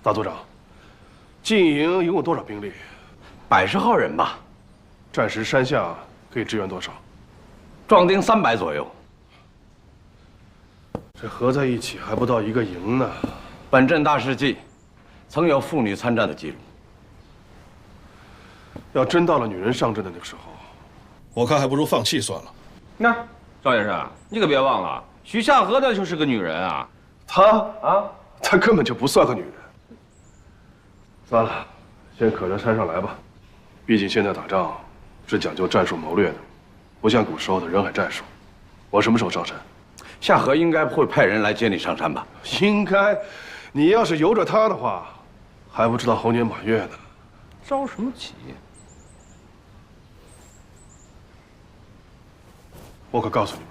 大组长，禁营营一共多少兵力？100号人吧。暂时山下可以支援多少？壮丁300左右。这合在一起还不到1个营呢。本镇大事记，曾有妇女参战的记录。要真到了女人上阵的那个时候，我看还不如放弃算了。那赵先生，你可别忘了，徐夏荷那就是个女人啊。她根本就不算个女人。算了，先可着山上来吧。毕竟现在打仗是讲究战术谋略的，不像古时候的人海战术。我什么时候上山？夏荷应该不会派人来接你上山吧？应该。你要是由着他的话，还不知道猴年马月呢。着什么急？我可告诉你们，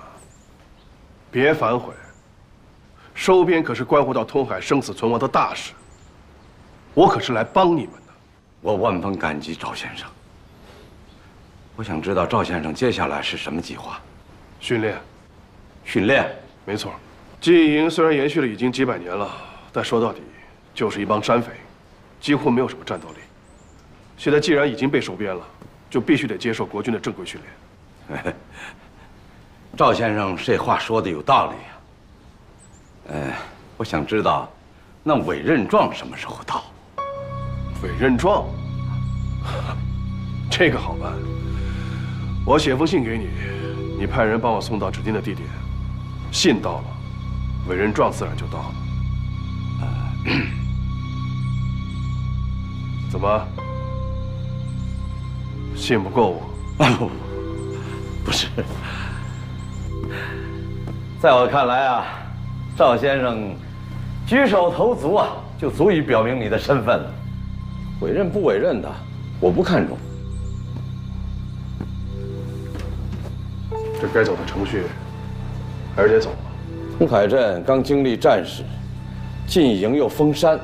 别反悔。收编可是关乎到通海生死存亡的大事，我可是来帮你们的。我万分感激赵先生。我想知道赵先生接下来是什么计划？训练。训练？没错。禁营虽然延续了已经几百年了，但说到底就是一帮山匪，几乎没有什么战斗力。现在既然已经被收编了，就必须得接受国军的正规训练。赵先生这话说的有道理呀。我想知道，那委任状什么时候到？委任状，这个好办。我写封信给你，你派人帮我送到指定的地点。信到了，委任状自然就到了。怎么？信不过我？不是。在我看来啊，赵先生举手投足啊，就足以表明你的身份了。委任不委任的，我不看重。这该走的程序还是得走啊。通海镇刚经历战事，禁营又封山，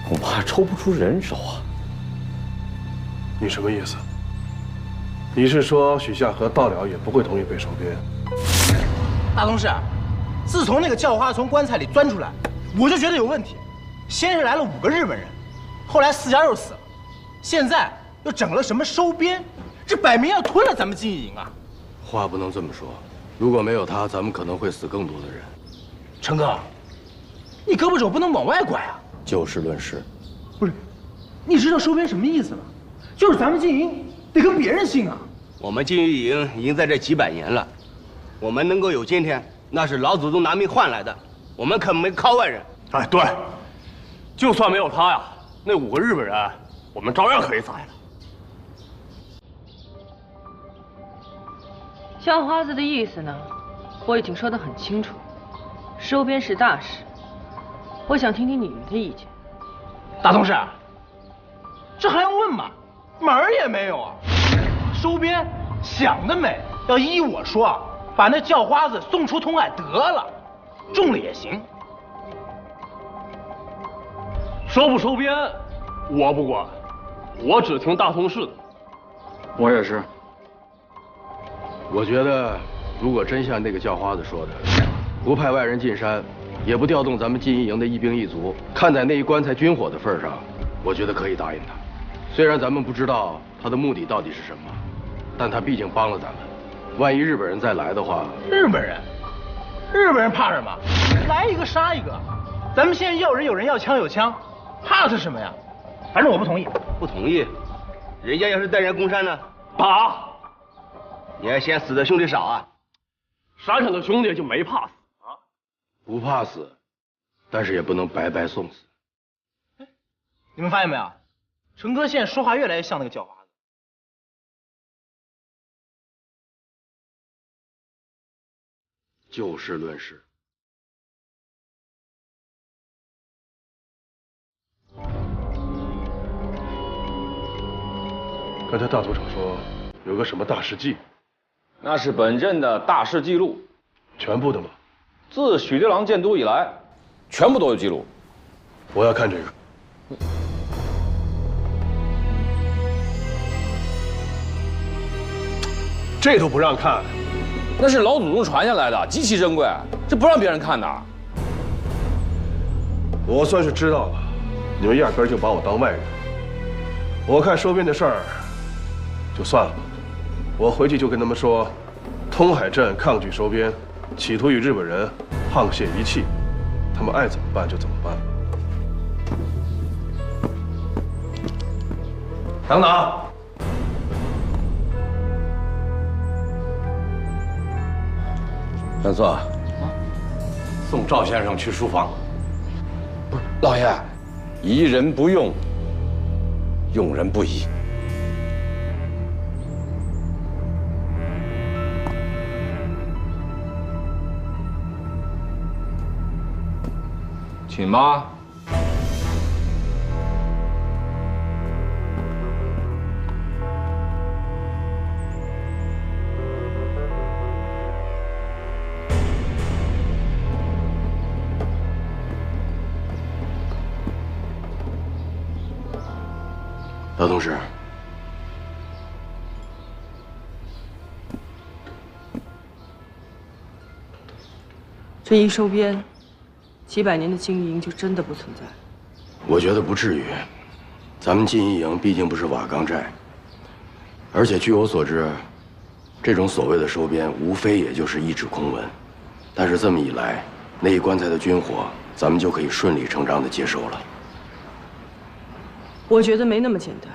恐怕抽不出人手啊。你什么意思？你是说许夏和到了也不会同意被收编？大同事，自从那个叫花从棺材里钻出来，我就觉得有问题。先是来了5个日本人，后来4家又死了，现在又整了什么收编，这摆明要吞了咱们禁营啊！话不能这么说，如果没有他，咱们可能会死更多的人。陈哥，你胳膊肘不能往外拐啊！就事论事。不是，你知道收编什么意思吗？就是咱们禁营得跟别人姓啊。我们禁渔营已经在这几百年了，我们能够有今天，那是老祖宗拿命换来的，我们可没靠外人。哎，对，就算没有他呀，那5个日本人，我们照样可以宰了。叫花子的意思呢，我已经说得很清楚，收编是大事，我想听听你们的意见。大同事，这还用问吗？门儿也没有啊！收编想得美，要依我说啊，把那叫花子送出通海得了，重了也行。收不收编，我不管，我只听大同事的。我也是。我觉得，如果真像那个叫花子说的，不派外人进山，也不调动咱们禁渔营的一兵一卒，看在那一棺材军火的份上，我觉得可以答应他。虽然咱们不知道他的目的到底是什么，但他毕竟帮了咱们。万一日本人再来的话，日本人怕什么？来一个杀一个。咱们现在要人有人，要枪有枪，怕他什么呀？反正我不同意。不同意，人家要是带人攻山呢？打！你还嫌死的兄弟少啊？山上的兄弟就没怕死啊？不怕死，但是也不能白白送死。你们发现没有？陈哥现在说话越来越像那个叫花子。就事论事。刚才大组长说有个什么大事记，那是本镇的大事记录，全部的吗？自许六郎建都以来，全部都有记录。我要看这个。这都不让看？那是老祖宗传下来的，极其珍贵，这不让别人看的。我算是知道了，你们压根儿就把我当外人。我看收编的事儿就算了吧，我回去就跟他们说，通海镇抗拒收编，企图与日本人沆瀣一气，他们爱怎么办就怎么办。等等。元素，送赵先生去书房。不是，老爷，疑人不用，用人不疑。请吧。老同志，这一收编，几百年的经营就真的不存在？我觉得不至于。咱们进一营毕竟不是瓦岗寨，而且据我所知，这种所谓的收编，无非也就是一纸空文。但是这么一来，那一棺材的军火，咱们就可以顺理成章地接收了。我觉得没那么简单。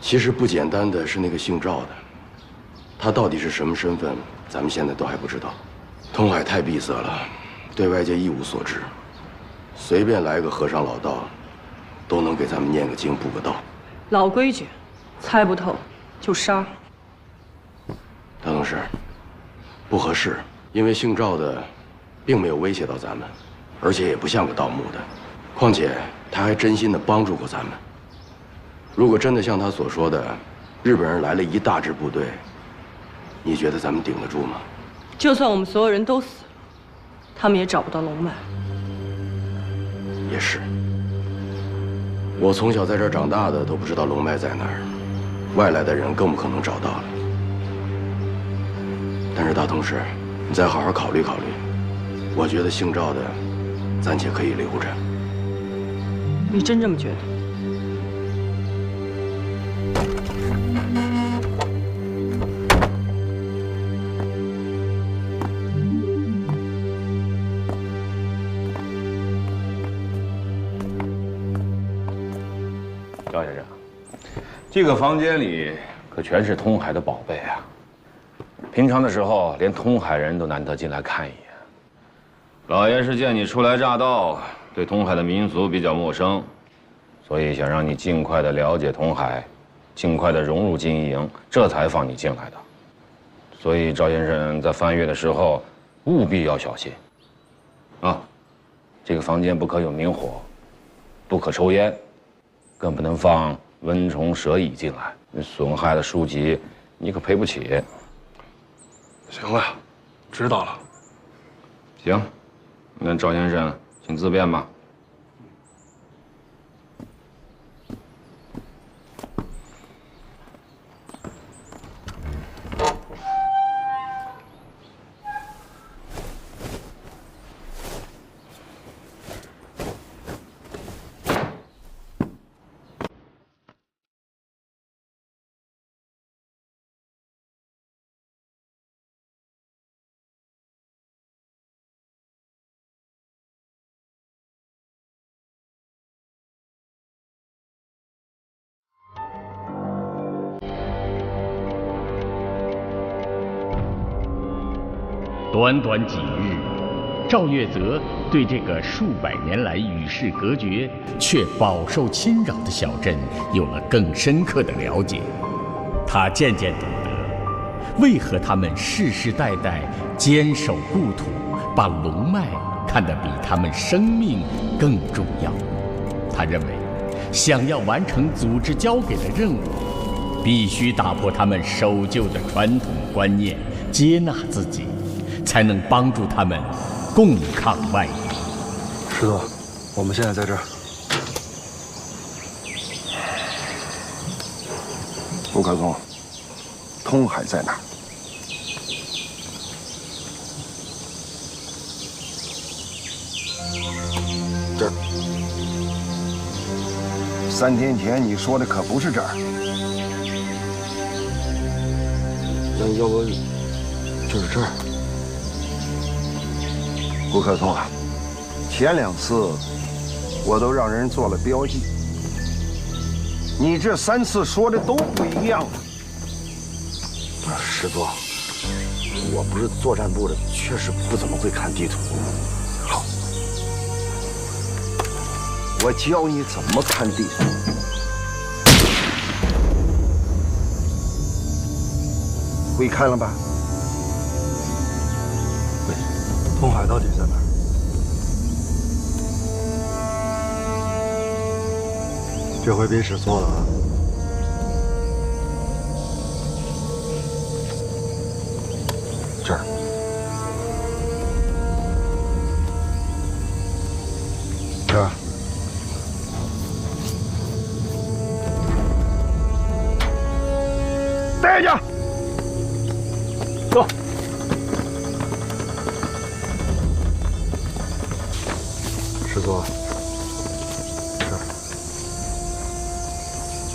其实不简单的是那个姓赵的，他到底是什么身份，咱们现在都还不知道。通海太闭塞了，对外界一无所知，随便来个和尚老道，都能给咱们念个经布个道。老规矩，猜不透就杀。大同志，不合适，因为姓赵的，并没有威胁到咱们，而且也不像个盗墓的，况且他还真心的帮助过咱们。如果真的像他所说的，日本人来了一大支部队，你觉得咱们顶得住吗？就算我们所有人都死了，他们也找不到龙脉。也是。我从小在这儿长大的都不知道龙脉在哪儿，外来的人更不可能找到了。但是大同志，你再好好考虑考虑，我觉得姓赵的，暂且可以留着。你真这么觉得？赵先生，这个房间里可全是通海的宝贝啊！平常的时候，连通海人都难得进来看一眼。老爷是见你初来乍到，对通海的民俗比较陌生，所以想让你尽快的了解通海，尽快的融入金一营，这才放你进来的。所以赵先生在翻阅的时候，务必要小心。啊，这个房间不可有明火，不可抽烟。更不能放蚊虫蛇蚁进来，损害了书籍，你可赔不起。行了，知道了。行，那赵先生，请自便吧。短短几日，赵月泽对这个数百年来与世隔绝却饱受侵扰的小镇有了更深刻的了解。他渐渐懂得，为何他们世世代代坚守故土，把龙脉看得比他们生命更重要。他认为，想要完成组织交给的任务，必须打破他们守旧的传统观念，接纳自己，才能帮助他们共抗外敌。师座，我们现在在这儿。吴可松，通海在哪儿？这儿。3天前你说的可不是这儿。那要不就是这儿？胡可松啊，前2次我都让人做了标记，你这3次说的都不一样。师座，我不是作战部的，确实不怎么会看地图。好，我教你怎么看地图。会看了吧？会。通海到底在哪儿？这回别使错了啊！这儿。这儿。带下。走。师座，这儿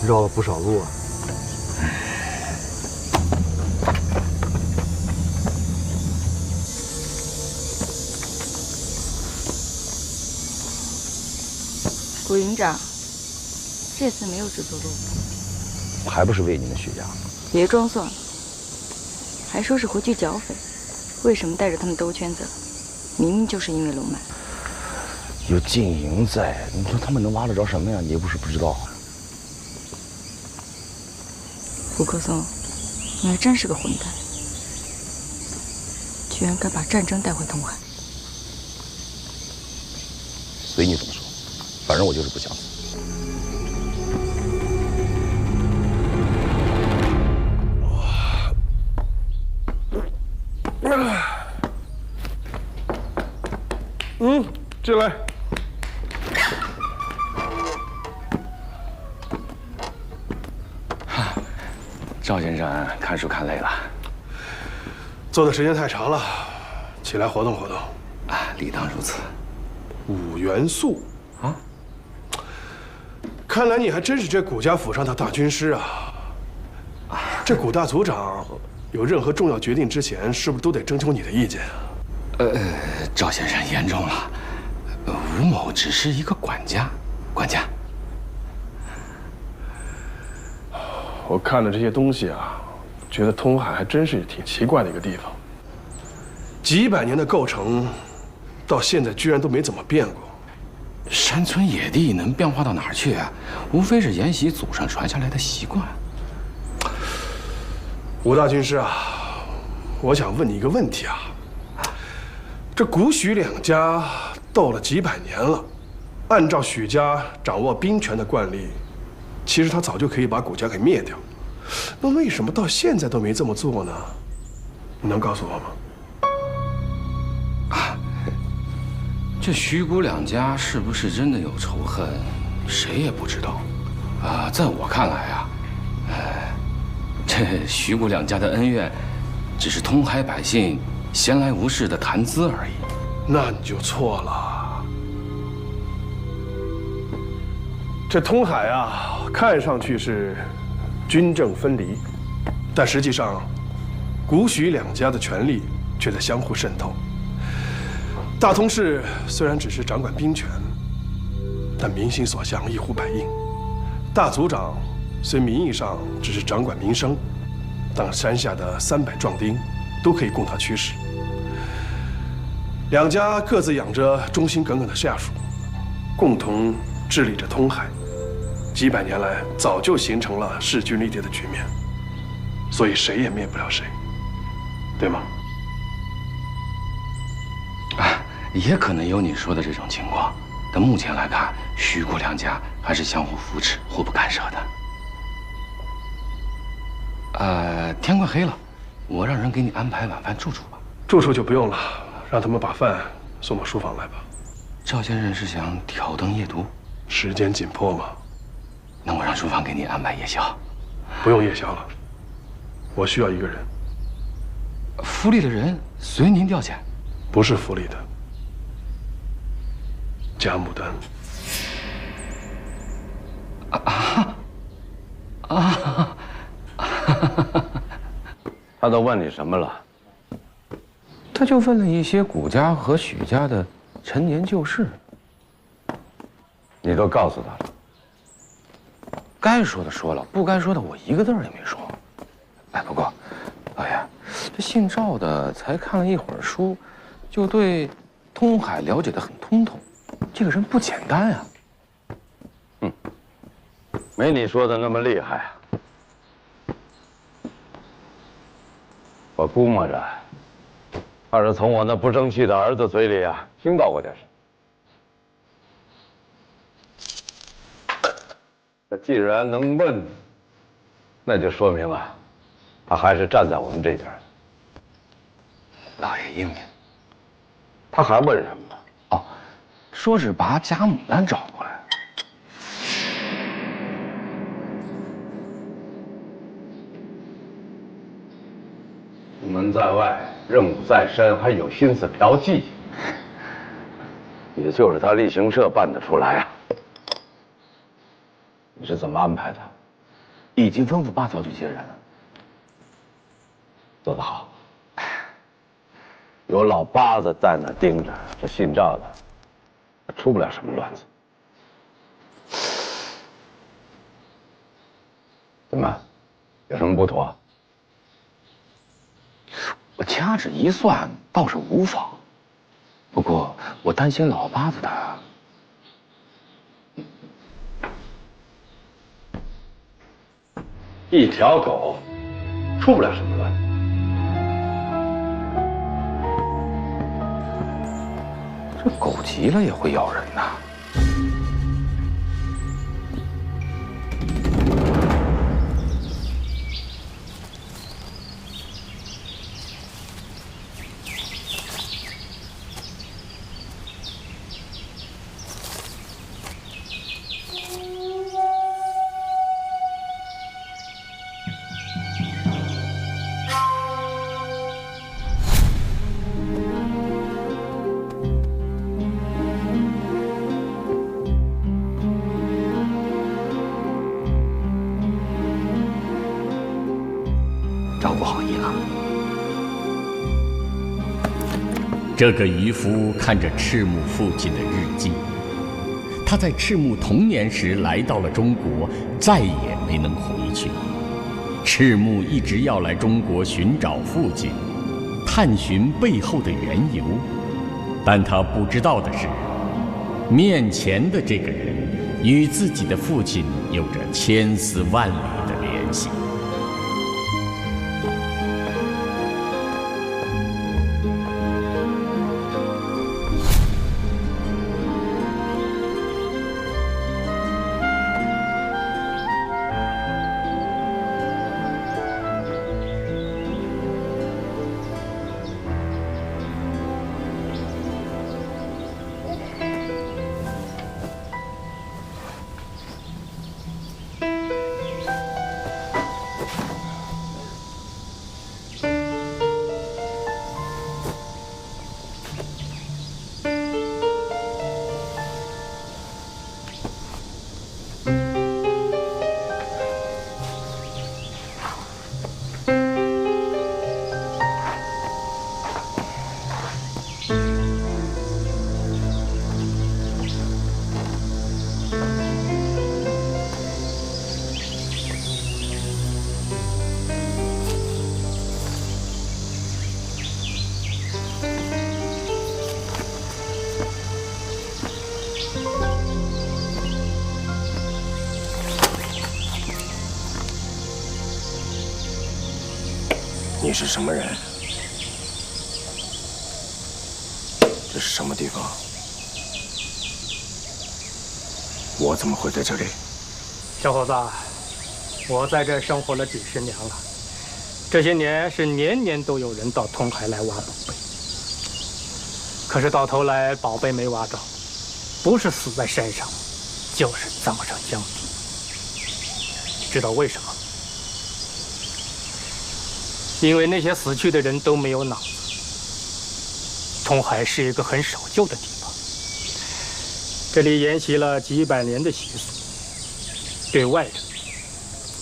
绕了不少路啊。古营长，这次没有制作路，还不是为你们徐家？别装蒜了，还说是回去剿匪，为什么带着他们兜圈子了？明明就是因为龙脉。有禁营在，你说他们能挖得着什么呀？你又不是不知道。胡克松，你还真是个混蛋，居然敢把战争带回通海。随你怎么说，反正我就是不想死。进来。赵先生看书看累了，坐的时间太长了，起来活动活动。啊，理当如此。5元素啊，看来你还真是这古家府上的大军师啊！这古大族长有任何重要决定之前，是不是都得征求你的意见啊？赵先生言重了，吴某只是一个管家，管家。我看了这些东西啊，觉得通海还真是挺奇怪的一个地方。几百年的构成，到现在居然都没怎么变过。山村野地能变化到哪儿去啊？无非是沿袭祖上传下来的习惯。吴大军师啊，我想问你一个问题啊。这古许两家斗了几百年了，按照许家掌握兵权的惯例，其实他早就可以把古家给灭掉。那为什么到现在都没这么做呢？你能告诉我吗？这徐古两家是不是真的有仇恨，谁也不知道。在我看来啊，这徐古两家的恩怨，只是通海百姓闲来无事的谈资而已。那你就错了。这通海啊，看上去是军政分离，但实际上，古许两家的权力却在相互渗透。大通氏虽然只是掌管兵权，但民心所向，一呼百应。大族长虽名义上只是掌管民生，但山下的300壮丁都可以供他驱使。两家各自养着忠心耿耿的下属，共同治理着通海。几百年来，早就形成了势均力敌的局面，所以谁也灭不了谁，对吗？也可能有你说的这种情况，但目前来看，徐古两家还是相互扶持、互不干涉的。天快黑了，我让人给你安排晚饭住处吧。住处就不用了，让他们把饭送到书房来吧。赵先生是想挑灯夜读？时间紧迫嘛。那我让书房给你安排夜宵。不用夜宵了，我需要一个人。府里的人随您调遣？不是府里的。贾牡丹。他都问你什么了？他就问了一些谷家和许家的陈年旧事，你都告诉他了。该说的说了，不该说的我一个字也没说。哎，不过，老爷，这姓赵的才看了一会儿书，就对通海了解得很通透，这个人不简单呀。没你说的那么厉害啊。我估摸着，他是从我那不争气的儿子嘴里啊听到过点什么。那既然能问，那就说明了，他还是站在我们这边的。老爷英明，他还问什么呢？哦，说是把贾牡丹找过来。出门在外，任务在身，还有心思嫖妓，也就是他例行社办得出来啊。你是怎么安排的？已经吩咐八嫂去接人了。做得好，有老八子在那盯着，这姓赵的出不了什么乱子。怎么，有什么不妥？我掐指一算，倒是无妨。不过我担心老八子他。一条狗出不了什么乱子。这狗急了也会咬人呐。这个渔夫看着赤木父亲的日记，他在赤木童年时来到了中国，再也没能回去。赤木一直要来中国寻找父亲，探寻背后的缘由，但他不知道的是，面前的这个人与自己的父亲有着千丝万缕的联系。你是什么人？这是什么地方？我怎么会在这里？小伙子，我在这生活了几十年了，这些年是年年都有人到通海来挖宝贝，可是到头来宝贝没挖着，不是死在山上，就是葬上江底。知道为什么？因为那些死去的人都没有脑子。通海是一个很守旧的地方，这里沿袭了几百年的习俗，对外人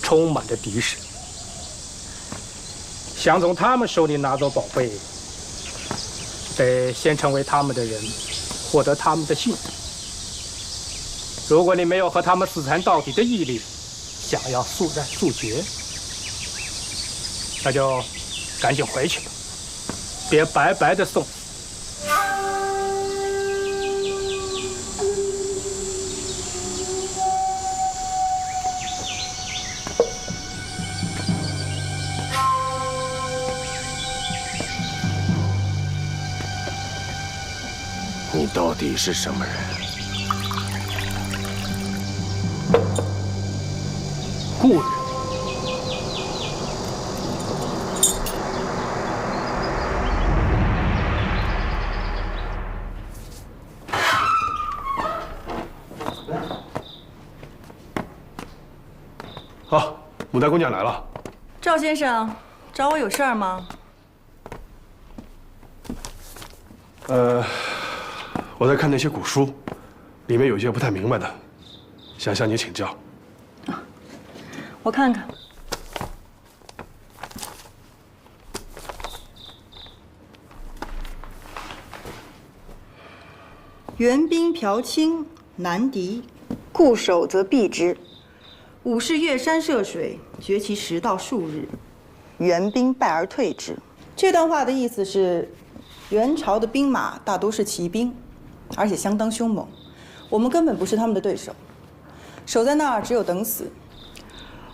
充满着敌视。想从他们手里拿走宝贝，得先成为他们的人，获得他们的信任。如果你没有和他们死缠到底的毅力，想要速战速决，那就赶紧回去吧，别白白的送死。你到底是什么人？故人。好，牡丹姑娘来了。赵先生，找我有事儿吗？我在看那些古书，里面有些不太明白的，想向你请教。我看看。援兵朴清，难敌，固守则避之。武士越山涉水，决其10到数日，援兵败而退之。这段话的意思是，元朝的兵马大都是骑兵，而且相当凶猛，我们根本不是他们的对手，守在那儿只有等死。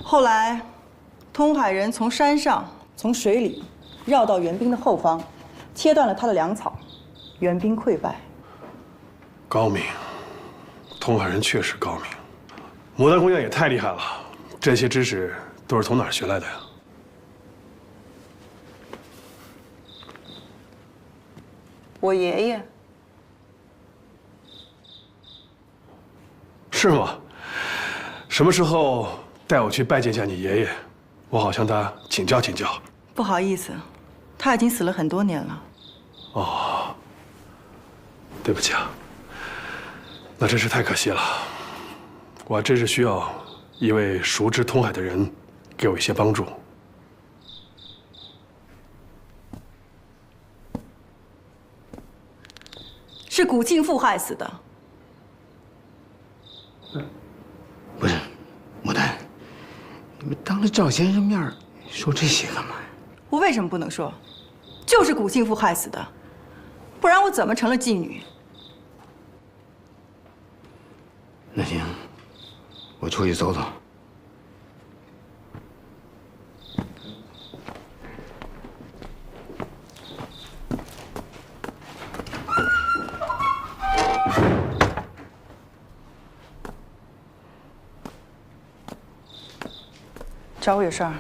后来，通海人从山上、从水里绕到援兵的后方，切断了他的粮草，援兵溃败。高明，通海人确实高明。牡丹姑娘也太厉害了，这些知识都是从哪儿学来的呀？我爷爷。是吗？什么时候带我去拜见一下你爷爷？我好向他请教请教。不好意思，他已经死了很多年了。哦，对不起啊，那真是太可惜了。我还真是需要一位熟知通海的人给我一些帮助。是古庆父害死的。不是，牡丹，你们当着赵先生面说这些干嘛呀？我为什么不能说？就是古庆父害死的，不然我怎么成了妓女？那行，我出去走走。找我有事儿？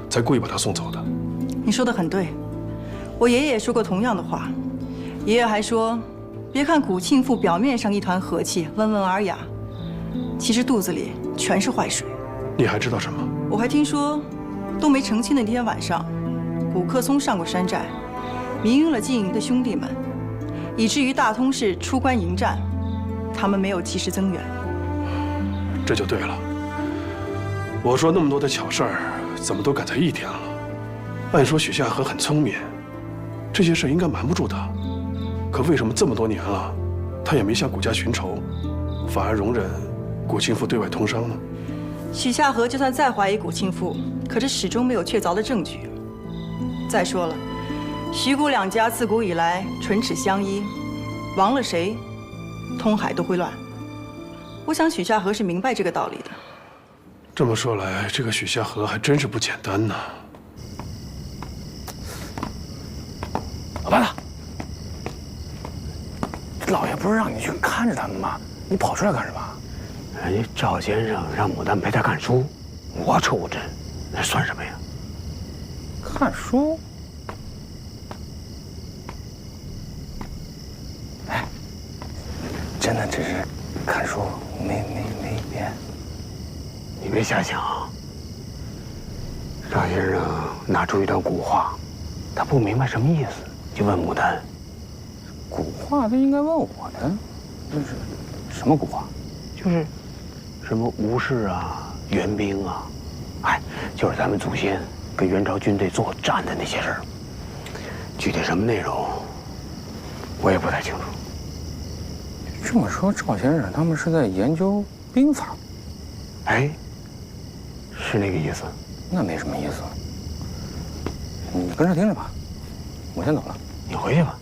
才故意把他送走的。你说的很对，我爷爷也说过同样的话。爷爷还说，别看古庆父表面上一团和气，温文尔雅，其实肚子里全是坏水。你还知道什么？我还听说，都没成亲的那天晚上，古克松上过山寨，迷晕了经营的兄弟们，以至于大通市出关迎战，他们没有及时增援。这就对了。我说那么多的巧事儿，怎么都赶在一天了？按说许夏河很聪明，这些事应该瞒不住他。可为什么这么多年了，他也没向古家寻仇，反而容忍古庆父对外通商呢？许夏河就算再怀疑谷庆富，可是始终没有确凿的证据。再说了，徐谷两家自古以来唇齿相依，亡了谁，通海都会乱。我想许夏河是明白这个道理的。这么说来，这个许夏河还真是不简单呐。老班子，老爷不是让你去看着他们吗？你跑出来干什么？人家赵先生让牡丹陪他看书，我出阵，那算什么呀？看书？哎，真的只是看书，没别。你别瞎想。赵先生拿出一段古话，他不明白什么意思，就问牡丹。古话他应该问我的，这是什么古话？就是什么吴氏啊、援兵啊，哎，就是咱们祖先跟元朝军队作战的那些事儿。具体什么内容，我也不太清楚。这么说，赵先生他们是在研究兵法？哎，是那个意思。那没什么意思。你跟着听着吧，我先走了。你回去吧。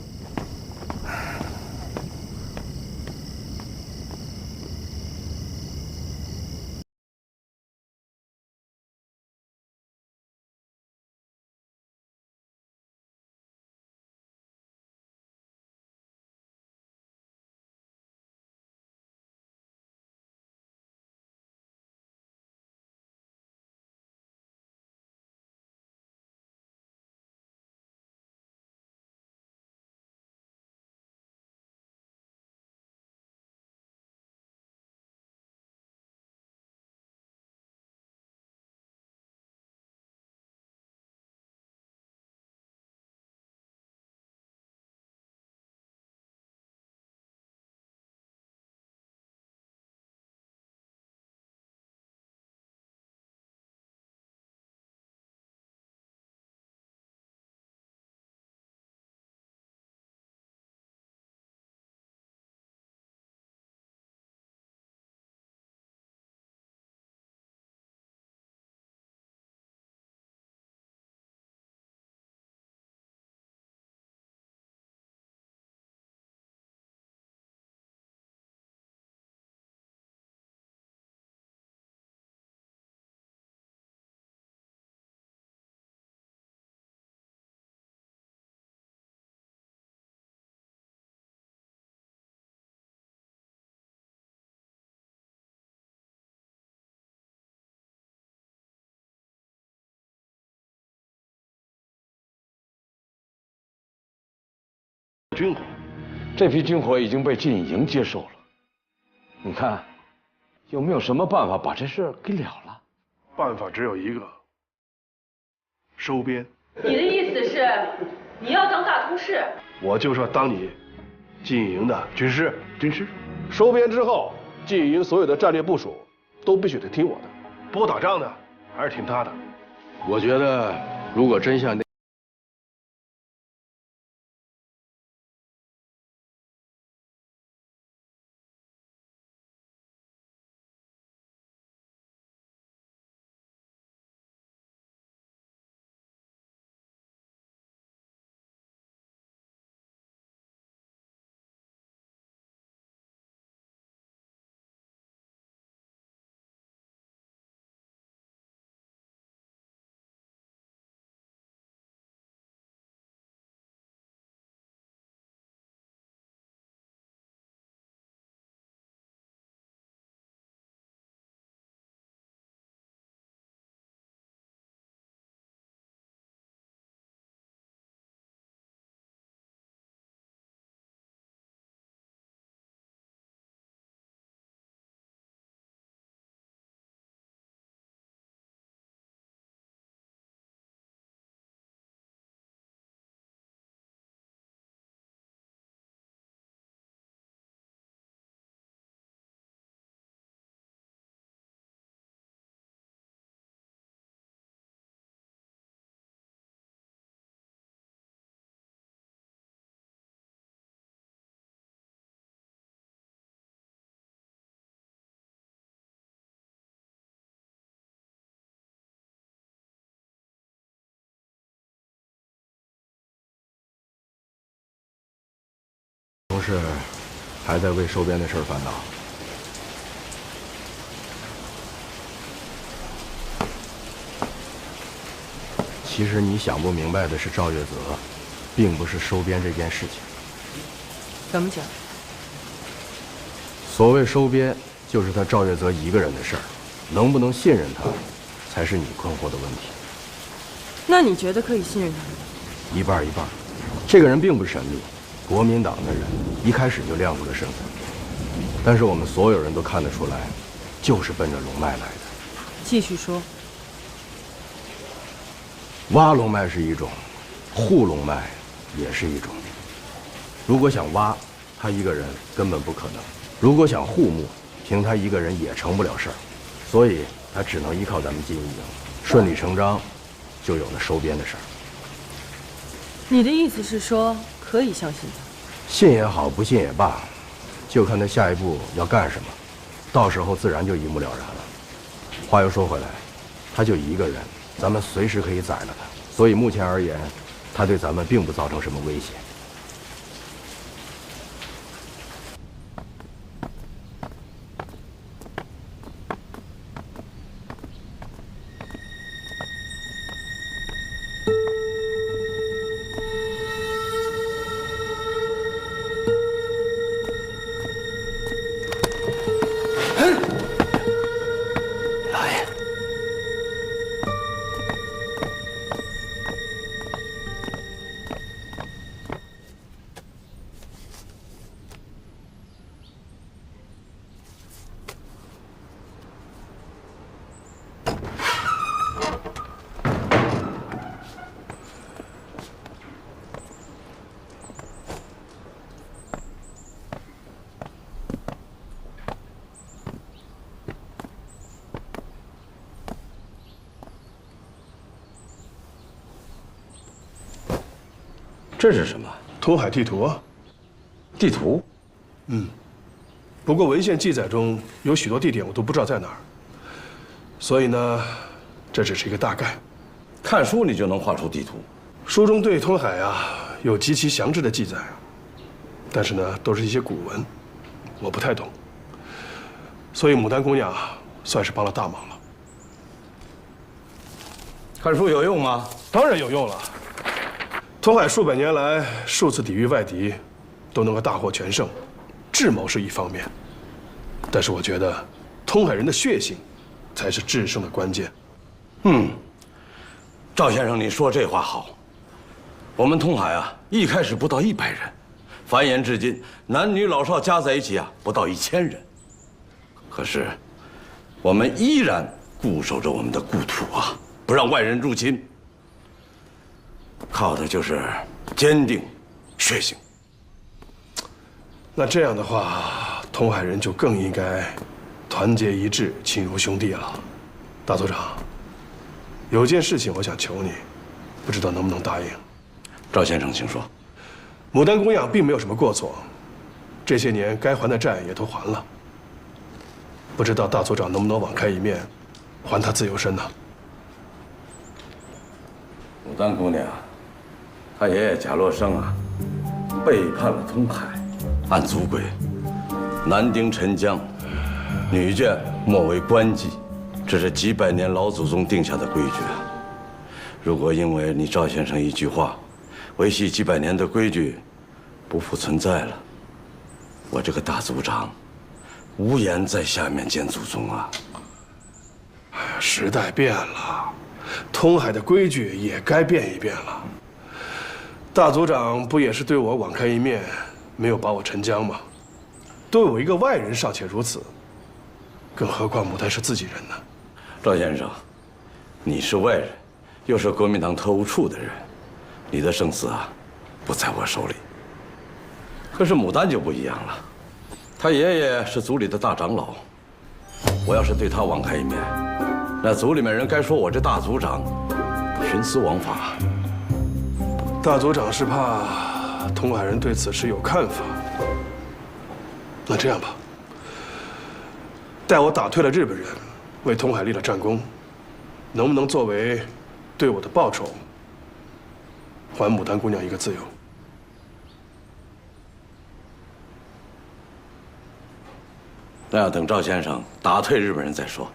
军火，这批军火已经被禁营接受了。你看，有没有什么办法把这事给了了？办法只有一个，收编。你的意思是，你要当大通事？我就是要当你禁营的军师。收编之后，禁营所有的战略部署都必须得听我的，不打仗的还是听他的。我觉得，如果真像那。是还在为收编的事儿烦恼？其实你想不明白的是，赵月泽，并不是收编这件事情。怎么讲？所谓收编，就是他赵月泽一个人的事儿，能不能信任他，才是你困惑的问题。那你觉得可以信任他吗？一半一半。这个人并不神秘，国民党的人一开始就亮出了身份，但是我们所有人都看得出来，就是奔着龙脉来的。继续说。挖龙脉是一种，护龙脉也是一种。如果想挖，他一个人根本不可能；如果想护墓，凭他一个人也成不了事儿。所以他只能依靠咱们金一营，顺理成章，就有了收编的事儿。你的意思是说，可以相信他？信也好，不信也罢，就看他下一步要干什么，到时候自然就一目了然了。话又说回来，他就一个人，咱们随时可以宰了他，所以目前而言，他对咱们并不造成什么威胁。这是什么？通海地图啊。地图？嗯。不过文献记载中有许多地点我都不知道在哪儿，所以呢，这只是一个大概。看书你就能画出地图？书中对通海啊有极其详致的记载，但是呢，都是一些古文，我不太懂。所以牡丹姑娘算是帮了大忙了。看书有用吗？当然有用了。通海数百年来数次抵御外敌，都能够大获全胜，智谋是一方面，但是我觉得通海人的血性才是制胜的关键。赵先生，你说这话好。我们通海啊，一开始不到100人，繁衍至今，男女老少加在一起啊，不到1000人。可是，我们依然固守着我们的故土啊，不让外人入侵。靠的就是坚定、血性。那这样的话，通海人就更应该团结一致，亲如兄弟了。大组长，有件事情我想求你，不知道能不能答应？赵先生，请说。牡丹姑娘并没有什么过错，这些年该还的债也都还了。不知道大组长能不能网开一面，还她自由身呢？牡丹姑娘，她爷爷贾洛生啊，背叛了通海，按族规，男丁沉江，女眷莫为官妓，这是几百年老祖宗定下的规矩啊。如果因为你赵先生一句话，维系几百年的规矩不复存在了，我这个大族长无颜在下面见祖宗啊。哎呀，时代变了，通海的规矩也该变一变了。大族长不也是对我网开一面，没有把我沉江吗？对我一个外人尚且如此，更何况牡丹是自己人呢？赵先生，你是外人，又是国民党特务处的人，你的生死啊，不在我手里。可是牡丹就不一样了，他爷爷是族里的大长老，我要是对他网开一面，那族里面人该说我这大族长徇私枉法。大族长是怕通海人对此事有看法。那这样吧，待我打退了日本人，为通海立了战功，能不能作为对我的报酬，还牡丹姑娘一个自由？那要等赵先生打退日本人再说。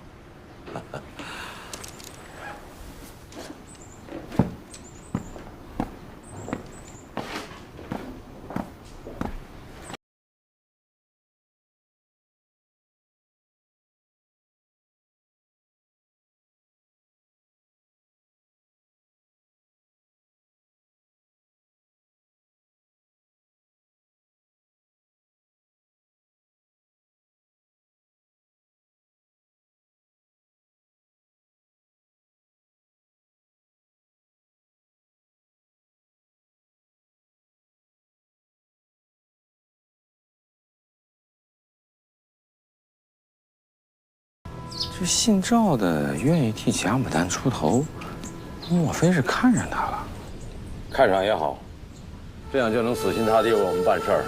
这姓赵的愿意替贾牡丹出头，莫非是看上他了？看上也好，这样就能死心塌地为我们办事儿。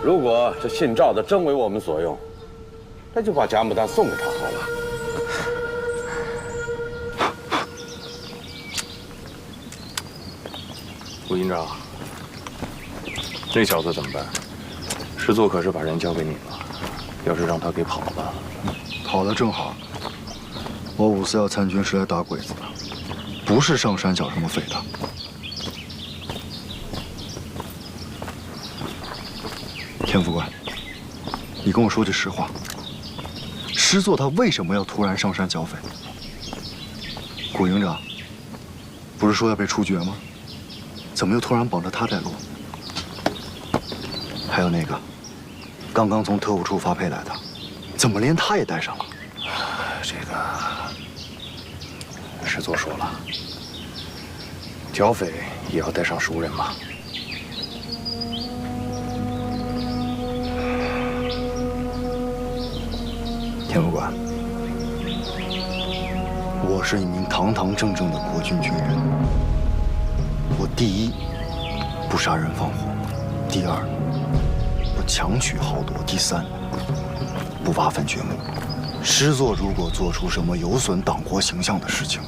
如果这姓赵的真为我们所用，那就把贾牡丹送给他好了。吴营长，那小子怎么办？师座可是把人交给你了，要是让他给跑了，跑了正好。我五四要参军是来打鬼子的，不是上山剿什么匪的。田副官，你跟我说句实话，师座他为什么要突然上山剿匪？古营长不是说要被处决吗？怎么又突然绑着他带路？还有那个刚刚从特务处发配来的，怎么连他也带上了？这个师座说了，剿匪也要带上熟人嘛。田副官，我是一名堂堂正正的国军军人。我第一，不杀人放火；第二，不强取豪夺；第三，不挖坟掘墓。师座如果做出什么有损党国形象的事情，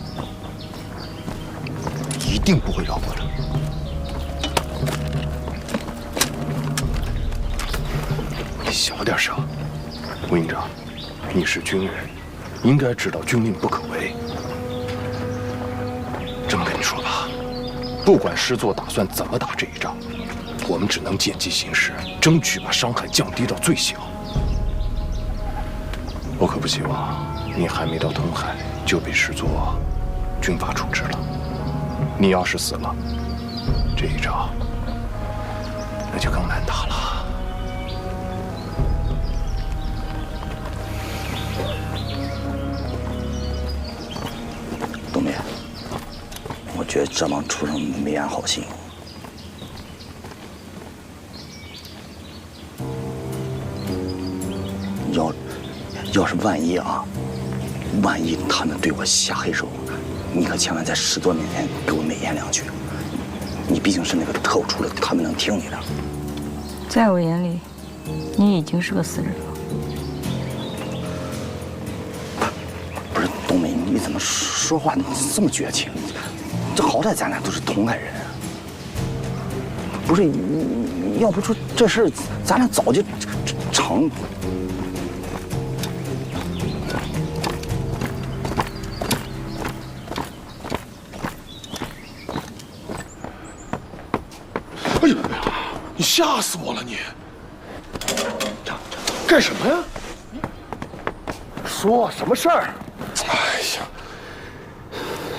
一定不会饶过他。你小点声，吴营长，你是军人，应该知道军令不可违。这么跟你说吧，不管师座打算怎么打这一仗，我们只能见机行事，争取把伤害降低到最小。我可不希望你还没到通海就被师座军法处置了。你要是死了，这一仗那就更难打了。东明，我觉得这帮畜生没安好心。要是万一他们对我下黑手，你可千万在师座面前给我美言两句。你毕竟是那个特务出来，他们能听你的。在我眼里，你已经是个死人了。不是东明，你怎么说话这么绝情？这好歹咱俩都是同代人。不是你要不说这事儿，咱俩早就成。哎呦，你吓死我了！你干什么呀？说什么事儿？哎呀，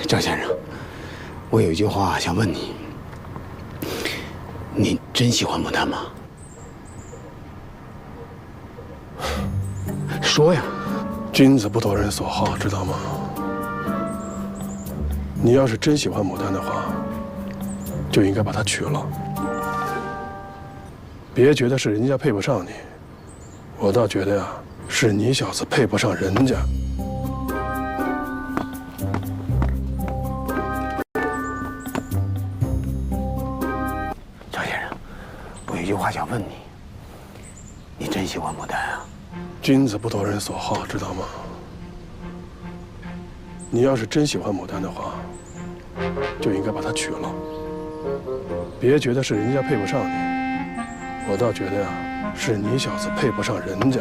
赵先生，我有一句话想问你：你真喜欢牡丹吗？说呀！君子不夺人所好，知道吗？你要是真喜欢牡丹的话，就应该把她娶了。别觉得是人家配不上你，我倒觉得呀，是你小子配不上人家。赵先生，我有一句话想问你：你真喜欢牡丹啊？君子不夺人所好，知道吗？你要是真喜欢牡丹的话，就应该把她娶了。别觉得是人家配不上你。我倒觉得呀，是你小子配不上人家。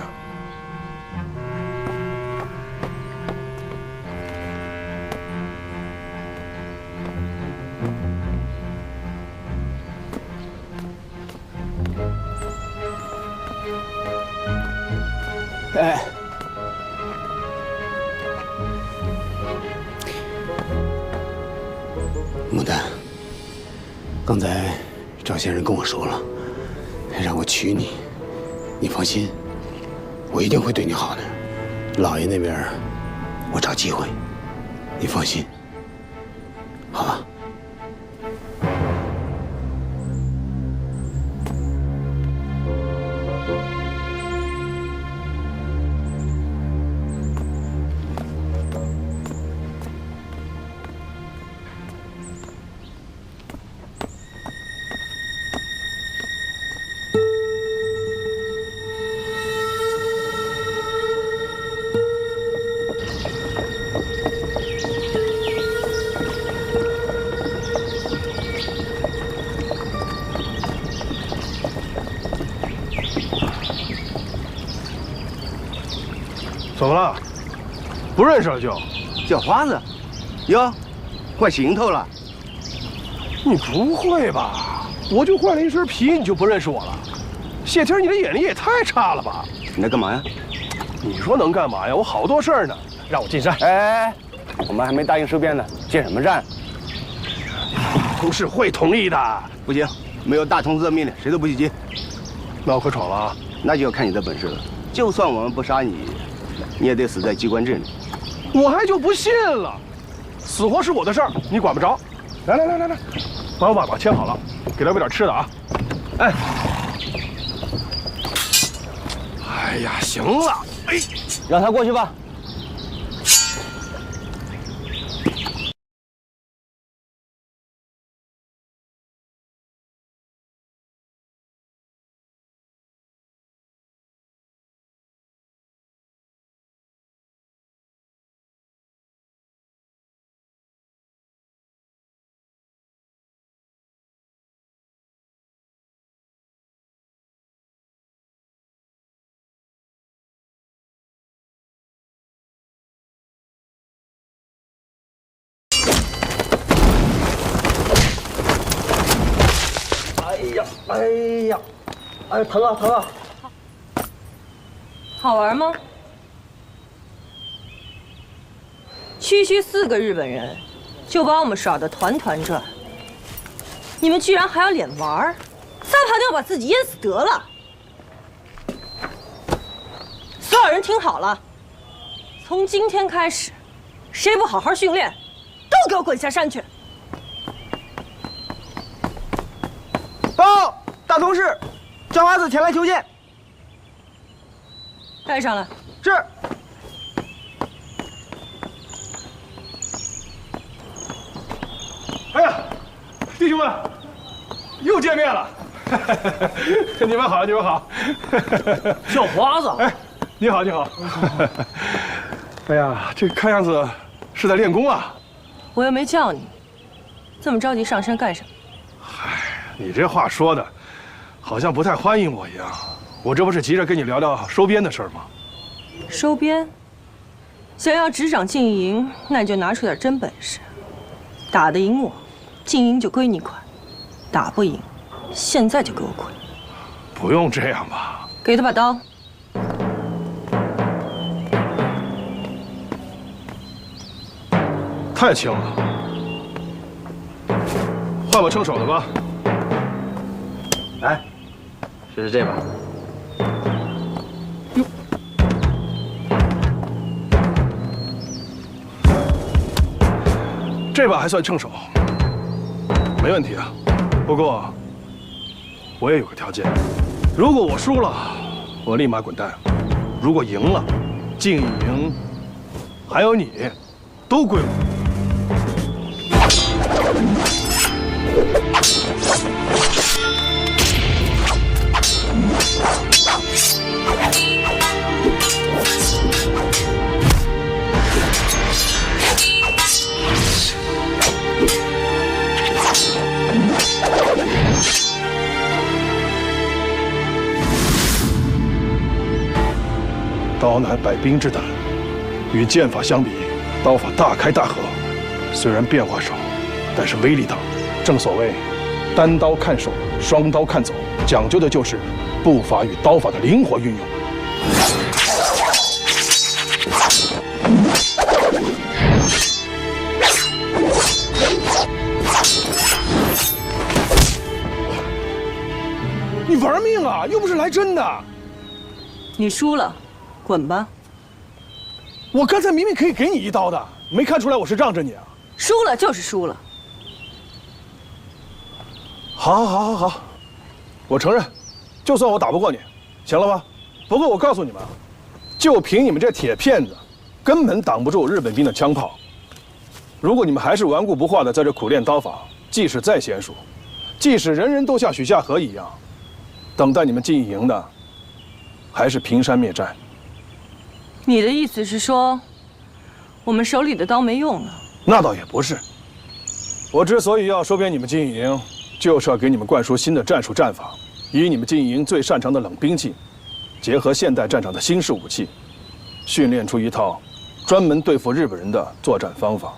哎，牡丹，刚才赵先生跟我说了，让我娶你，你放心，我一定会对你好的。老爷那边，我找机会，你放心，好吧？怎么了？不认识了就？叫花子，哟，换行头了？你不会吧？我就换了一身皮，你就不认识我了？谢天，你的眼力也太差了吧？你在干嘛呀？你说能干嘛呀？我好多事儿呢，让我进山。哎，我们还没答应收编呢，进什么站？同事会同意的。不行，没有大同志的命令，谁都不许进。那我可闯了啊！那就要看你的本事了。就算我们不杀你，你也得死在机关阵里。我还就不信了，死活是我的事儿，你管不着。来，帮我把牵好了，给他喂点吃的啊。哎，哎呀，行了，哎，让他过去吧。哎呀，疼啊疼啊！好玩吗？区区4个日本人，就把我们耍得团团转。你们居然还要脸玩？撒泡尿把自己淹死得了！所有人听好了，从今天开始，谁不好好训练，都给我滚下山去！报，大同事，叫花子前来求见。带上来。是。哎呀，弟兄们，又见面了。你们好，你们好。叫花子。哎，你好，你好。哎呀，这看样子是在练功啊。我又没叫你，这么着急上山干什么？你这话说的，好像不太欢迎我一样。我这不是急着跟你聊聊收编的事儿吗？收编？想要执掌禁义营，那你就拿出点真本事。打得赢我，禁义营就归你管；打不赢，现在就给我滚。不用这样吧？给他把刀。太轻了，换把称手的吧。来，试试这把。哟，这把还算称手，没问题啊。不过我也有个条件，如果我输了，我立马滚蛋；如果赢了，禁义营还有你，都归我。刀乃百兵之胆，与剑法相比，刀法大开大合，虽然变化少，但是威力大。正所谓，单刀看手，双刀看走，讲究的就是步伐与刀法的灵活运用。还真的。你输了，滚吧。我刚才明明可以给你一刀的，没看出来我是让着你啊？输了就是输了。好，我承认，就算我打不过你，行了吧？不过我告诉你们啊，就凭你们这铁片子，根本挡不住日本兵的枪炮。如果你们还是顽固不化的在这苦练刀法，即使再娴熟，即使人人都像许下河一样，等待你们进义营的，还是平山灭寨。你的意思是说，我们手里的刀没用了？那倒也不是。我之所以要收编你们进义营，就是要给你们灌输新的战术战法，以你们进义营最擅长的冷兵器，结合现代战场的新式武器，训练出一套专门对付日本人的作战方法。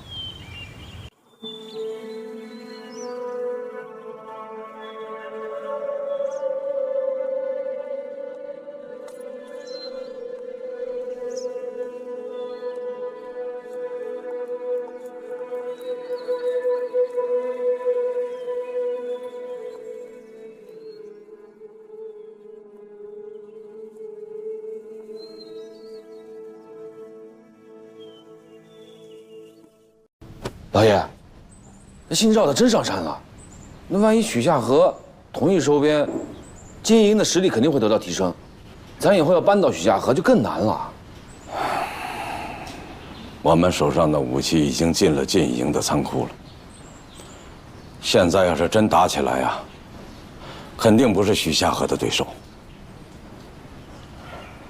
老爷，那信照他真上山了，那万一许下河同意收编，金营的实力肯定会得到提升，咱以后要搬到许下河就更难了。我们手上的武器已经进了进营的仓库了。现在要是真打起来呀，肯定不是许下河的对手，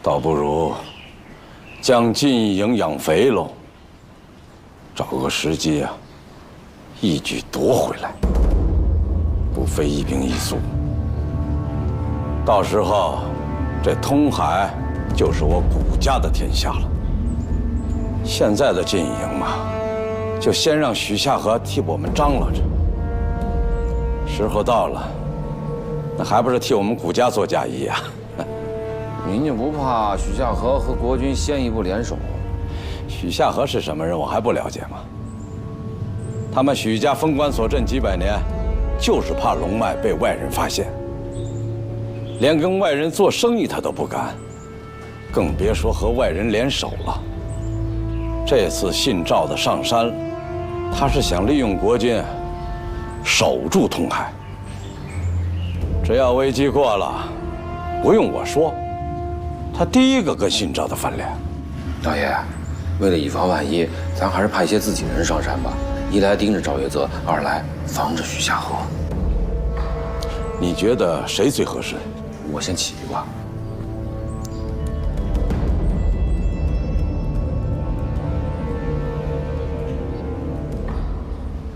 倒不如将进营养肥喽。找个时机啊，一举夺回来，不费一兵一卒。到时候，这通海就是我谷家的天下了。现在的进营嘛，就先让许下河替我们张罗着。时候到了，那还不是替我们谷家做嫁衣呀？您就不怕许下河和国军先一步联手？许下河是什么人，我还不了解吗？他们许家封关锁镇几百年，就是怕龙脉被外人发现，连跟外人做生意他都不敢，更别说和外人联手了。这次信照的上山，他是想利用国军守住通海。只要危机过了，不用我说，他第一个跟信照的翻脸。老爷，为了以防万一，咱还是派些自己人上山吧。一来盯着赵月泽，二来防着许下河。你觉得谁最合适？我先起一卦。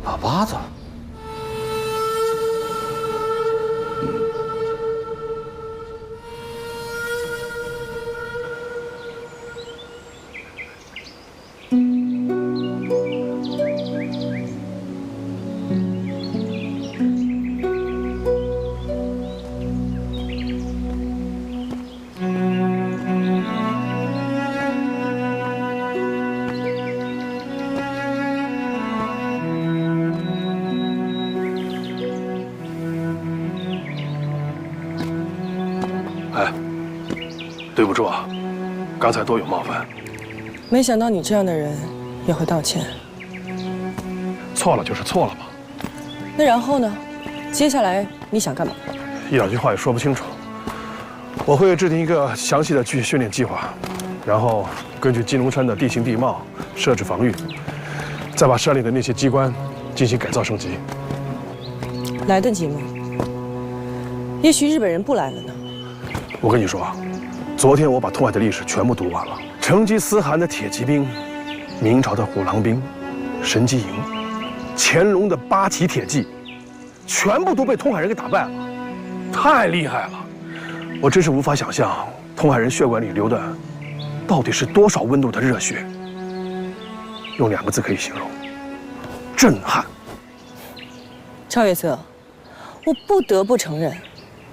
老八子。对不住啊，刚才多有冒犯。没想到你这样的人也会道歉。错了就是错了吧。那然后呢？接下来你想干嘛？一两句话也说不清楚。我会制定一个详细的训练计划，然后根据金龙山的地形地貌设置防御，再把山里的那些机关进行改造升级。来得及吗？也许日本人不来了呢。我跟你说啊，昨天我把通海的历史全部读完了，成吉思汗的铁骑兵，明朝的虎狼兵，神机营，乾隆的八旗铁骑，全部都被通海人给打败了，太厉害了！我真是无法想象通海人血管里流的到底是多少温度的热血。用2个字可以形容：震撼。赵月泽，我不得不承认，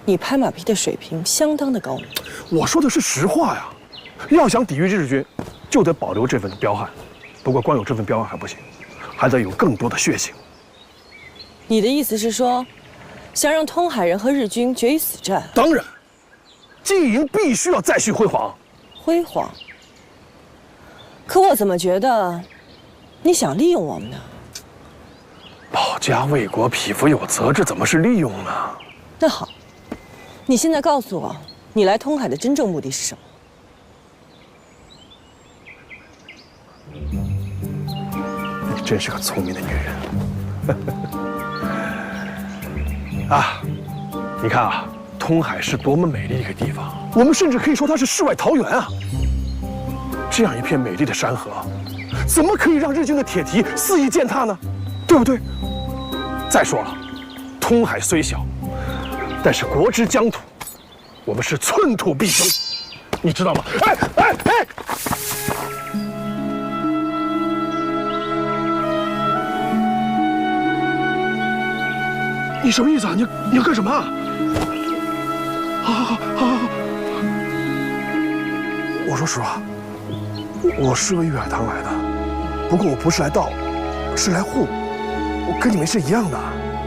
你拍马屁的水平相当的高明。我说的是实话呀，要想抵御日军，就得保留这份彪悍。不过光有这份彪悍还不行，还得有更多的血性。你的意思是说，想让通海人和日军决一死战？当然。金营必须要再续辉煌。辉煌？可我怎么觉得你想利用我们呢？保家卫国，匹夫有责，这怎么是利用呢？那好，你现在告诉我，你来通海的真正目的是什么？你真是个聪明的女人。啊，你看啊，通海是多么美丽的一个地方，我们甚至可以说它是世外桃源啊。这样一片美丽的山河，怎么可以让日军的铁蹄肆意践踏呢？对不对？再说了，通海虽小，但是国之疆土，我们是寸土必争，你知道吗？哎！你什么意思啊？你要干什么啊？好。我说实话，我是为玉海棠来的，不过我不是来盗，是来护，我跟你们是一样的。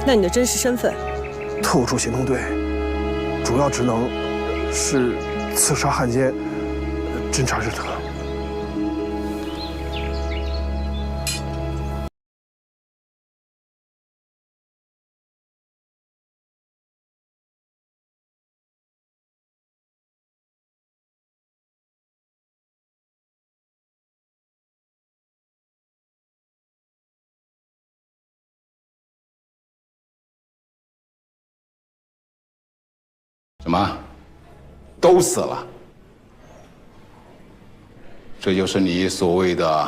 那你的真实身份？特务处行动队，主要职能是刺杀汉奸，侦查日特。什么？都死了？这就是你所谓的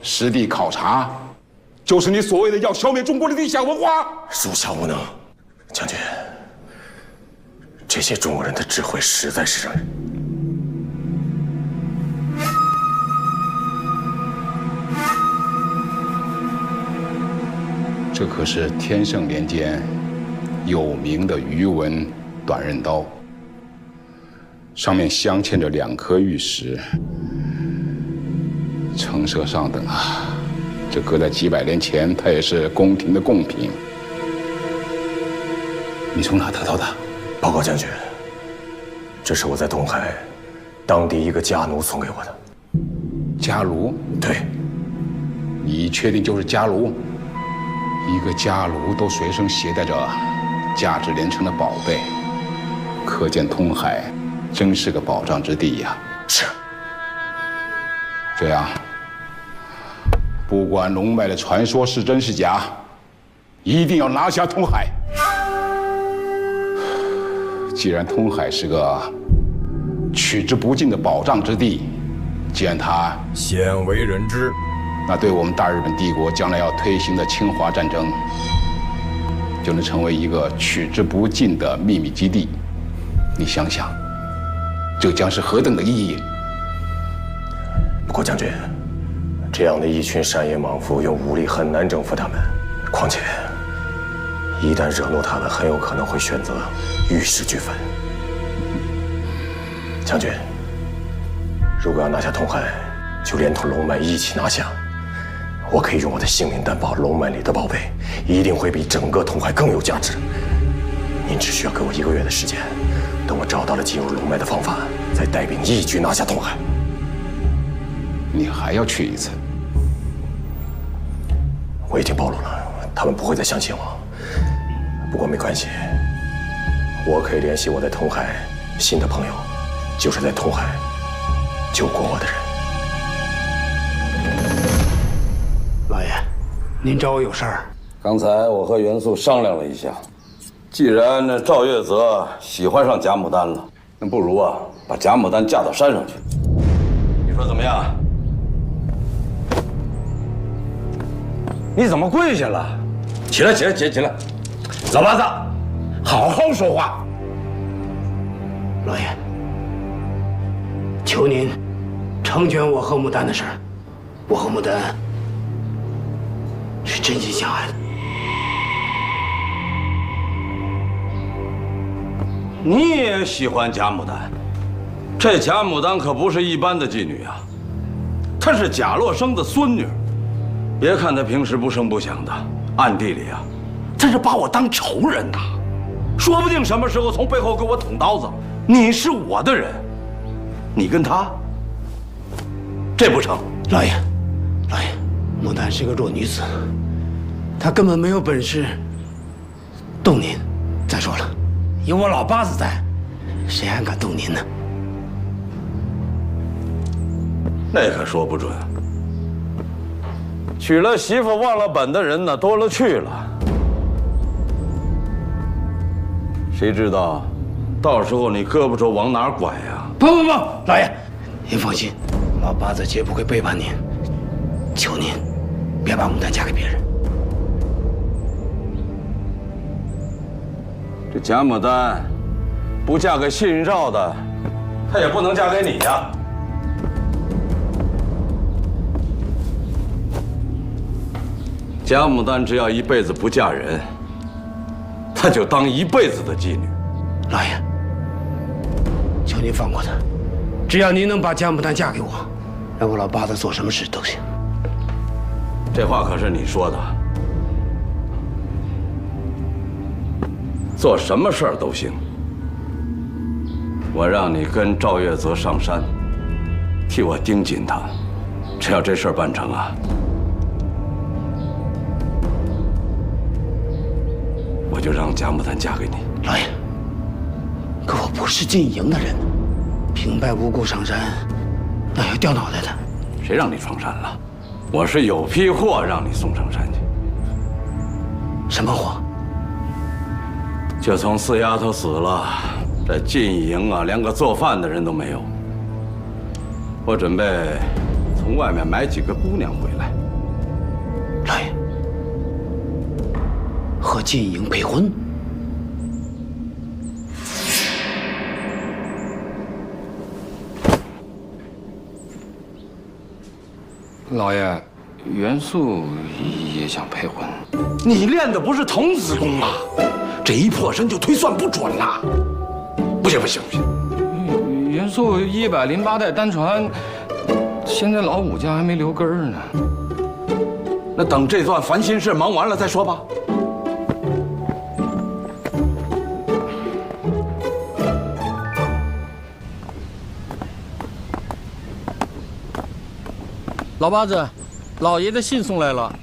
实地考察，就是你所谓的要消灭中国的理想文化？属下无能，将军。这些中国人的智慧实在是让人……这可是天圣年间有名的余文短刃刀，上面镶嵌着2颗玉石，成色上等啊！这搁在几百年前，它也是宫廷的贡品。你从哪得到的？报告将军，这是我在东海当地一个家奴送给我的。家奴？对。你确定就是家奴？一个家奴都随身携带着价值连城的宝贝。可见通海真是个保障之地呀！是。这样，不管龙脉的传说是真是假，一定要拿下通海。既然通海是个取之不尽的保障之地，既然它鲜为人知，那对我们大日本帝国将来要推行的侵华战争，就能成为一个取之不尽的秘密基地。你想想，这将是何等的意义？不过将军，这样的一群山野莽夫，用武力很难征服他们。况且，一旦惹怒他们，很有可能会选择玉石俱焚。将军，如果要拿下通海，就连同龙脉一起拿下。我可以用我的性命担保，龙脉里的宝贝一定会比整个通海更有价值。您只需要给我1个月的时间。等我找到了进入龙脉的方法，再带兵一举拿下通海。你还要去一次？我已经暴露了，他们不会再相信我。不过没关系，我可以联系我在通海新的朋友，就是在通海救过我的人。老爷，您找我有事儿？刚才我和袁素商量了一下。既然那赵月泽喜欢上贾牡丹了，那不如啊，把贾牡丹嫁到山上去。你说怎么样？你怎么跪下了？起来，老八子，好好说话。老爷，求您成全我和牡丹的事儿。我和牡丹是真心相爱的。你也喜欢贾牡丹？这贾牡丹可不是一般的妓女啊，她是贾洛生的孙女。别看她平时不声不响的，暗地里啊，真是把我当仇人呐。说不定什么时候从背后给我捅刀子。你是我的人，你跟他，这不成。老爷，牡丹是个弱女子，她根本没有本事动您。再说了，有我老八子在，谁还敢动您呢？那可说不准。娶了媳妇忘了本的人呢，多了去了。谁知道，到时候你胳膊肘往哪儿拐呀？不，老爷，您放心，老八子绝不会背叛您。求您，别把牡丹嫁给别人。这贾牡丹不嫁给信少的，她也不能嫁给你呀。贾牡丹只要一辈子不嫁人，她就当一辈子的妓女。老爷，求您放过她，只要您能把贾牡丹嫁给我，让我老八子做什么事都行。这话可是你说的，做什么事儿都行。我让你跟赵月泽上山，替我盯紧他，只要这事儿办成啊，我就让贾牡丹嫁给你。老爷，可我不是禁营的人，平白无故上山，那要掉脑袋的。谁让你闯山了？我是有批货让你送上山去。什么货？就从四丫头死了，这禁营啊，连个做饭的人都没有。我准备从外面买几个姑娘回来。老爷，和禁营配婚？老爷，元素也想配婚。你练的不是童子功吗？这一破身就推算不准了。不行！元素108代单传，现在老五家还没留根儿呢。那等这段烦心事忙完了再说吧。老八子，老爷的信送来了。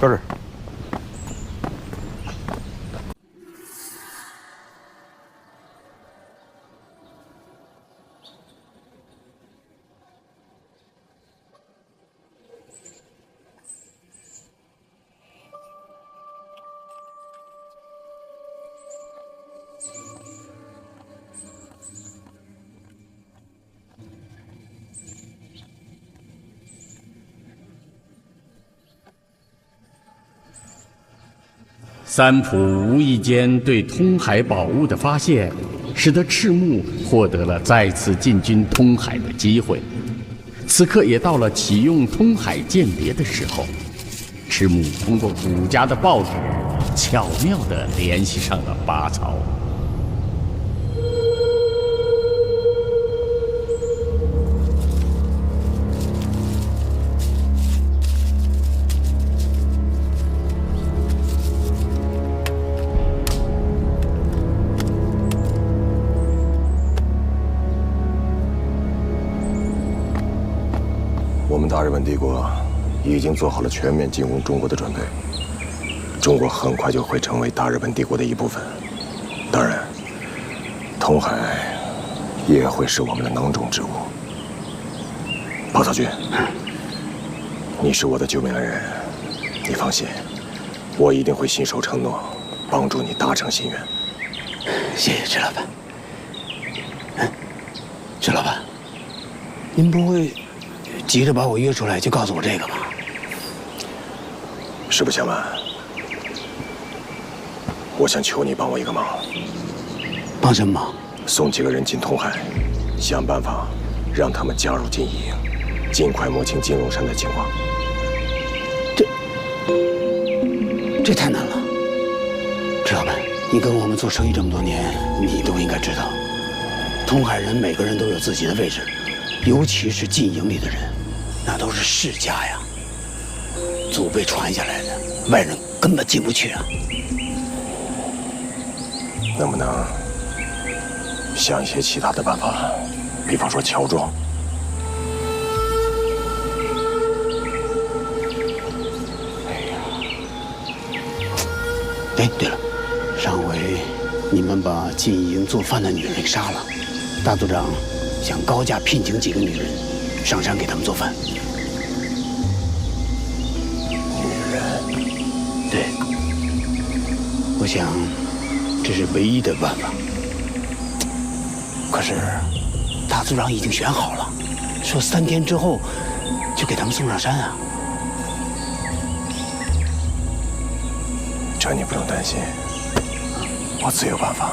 搁这儿。三浦无意间对通海宝物的发现，使得赤木获得了再次进军通海的机会。此刻也到了启用通海间谍的时候，赤木通过古家的报纸，巧妙地联系上了拔草。我们大日本帝国已经做好了全面进攻中国的准备，中国很快就会成为大日本帝国的一部分。当然，通海也会是我们的囊中之物。包草君，你是我的救命恩人，你放心，我一定会信守承诺，帮助你达成心愿。谢谢支老板。支老板，您不会急着把我约出来就告诉我这个吗？实不相瞒，我想求你帮我一个忙。帮什么忙？送几个人进通海，想办法让他们加入禁营，尽快摸清金龙山的情况。这太难了。支老板，你跟我们做生意这么多年，你都应该知道，通海人每个人都有自己的位置，尤其是禁营里的人，那都是世家呀，祖辈传下来的，外人根本进不去啊。能不能想一些其他的办法，比方说乔装？哎，对了，上回你们把禁义营做饭的女人给杀了，大组长想高价聘请几个女人上山给他们做饭。女人？对，我想这是唯一的办法。可是大组长已经选好了，说3天之后就给他们送上山啊。这你不用担心，我自有办法。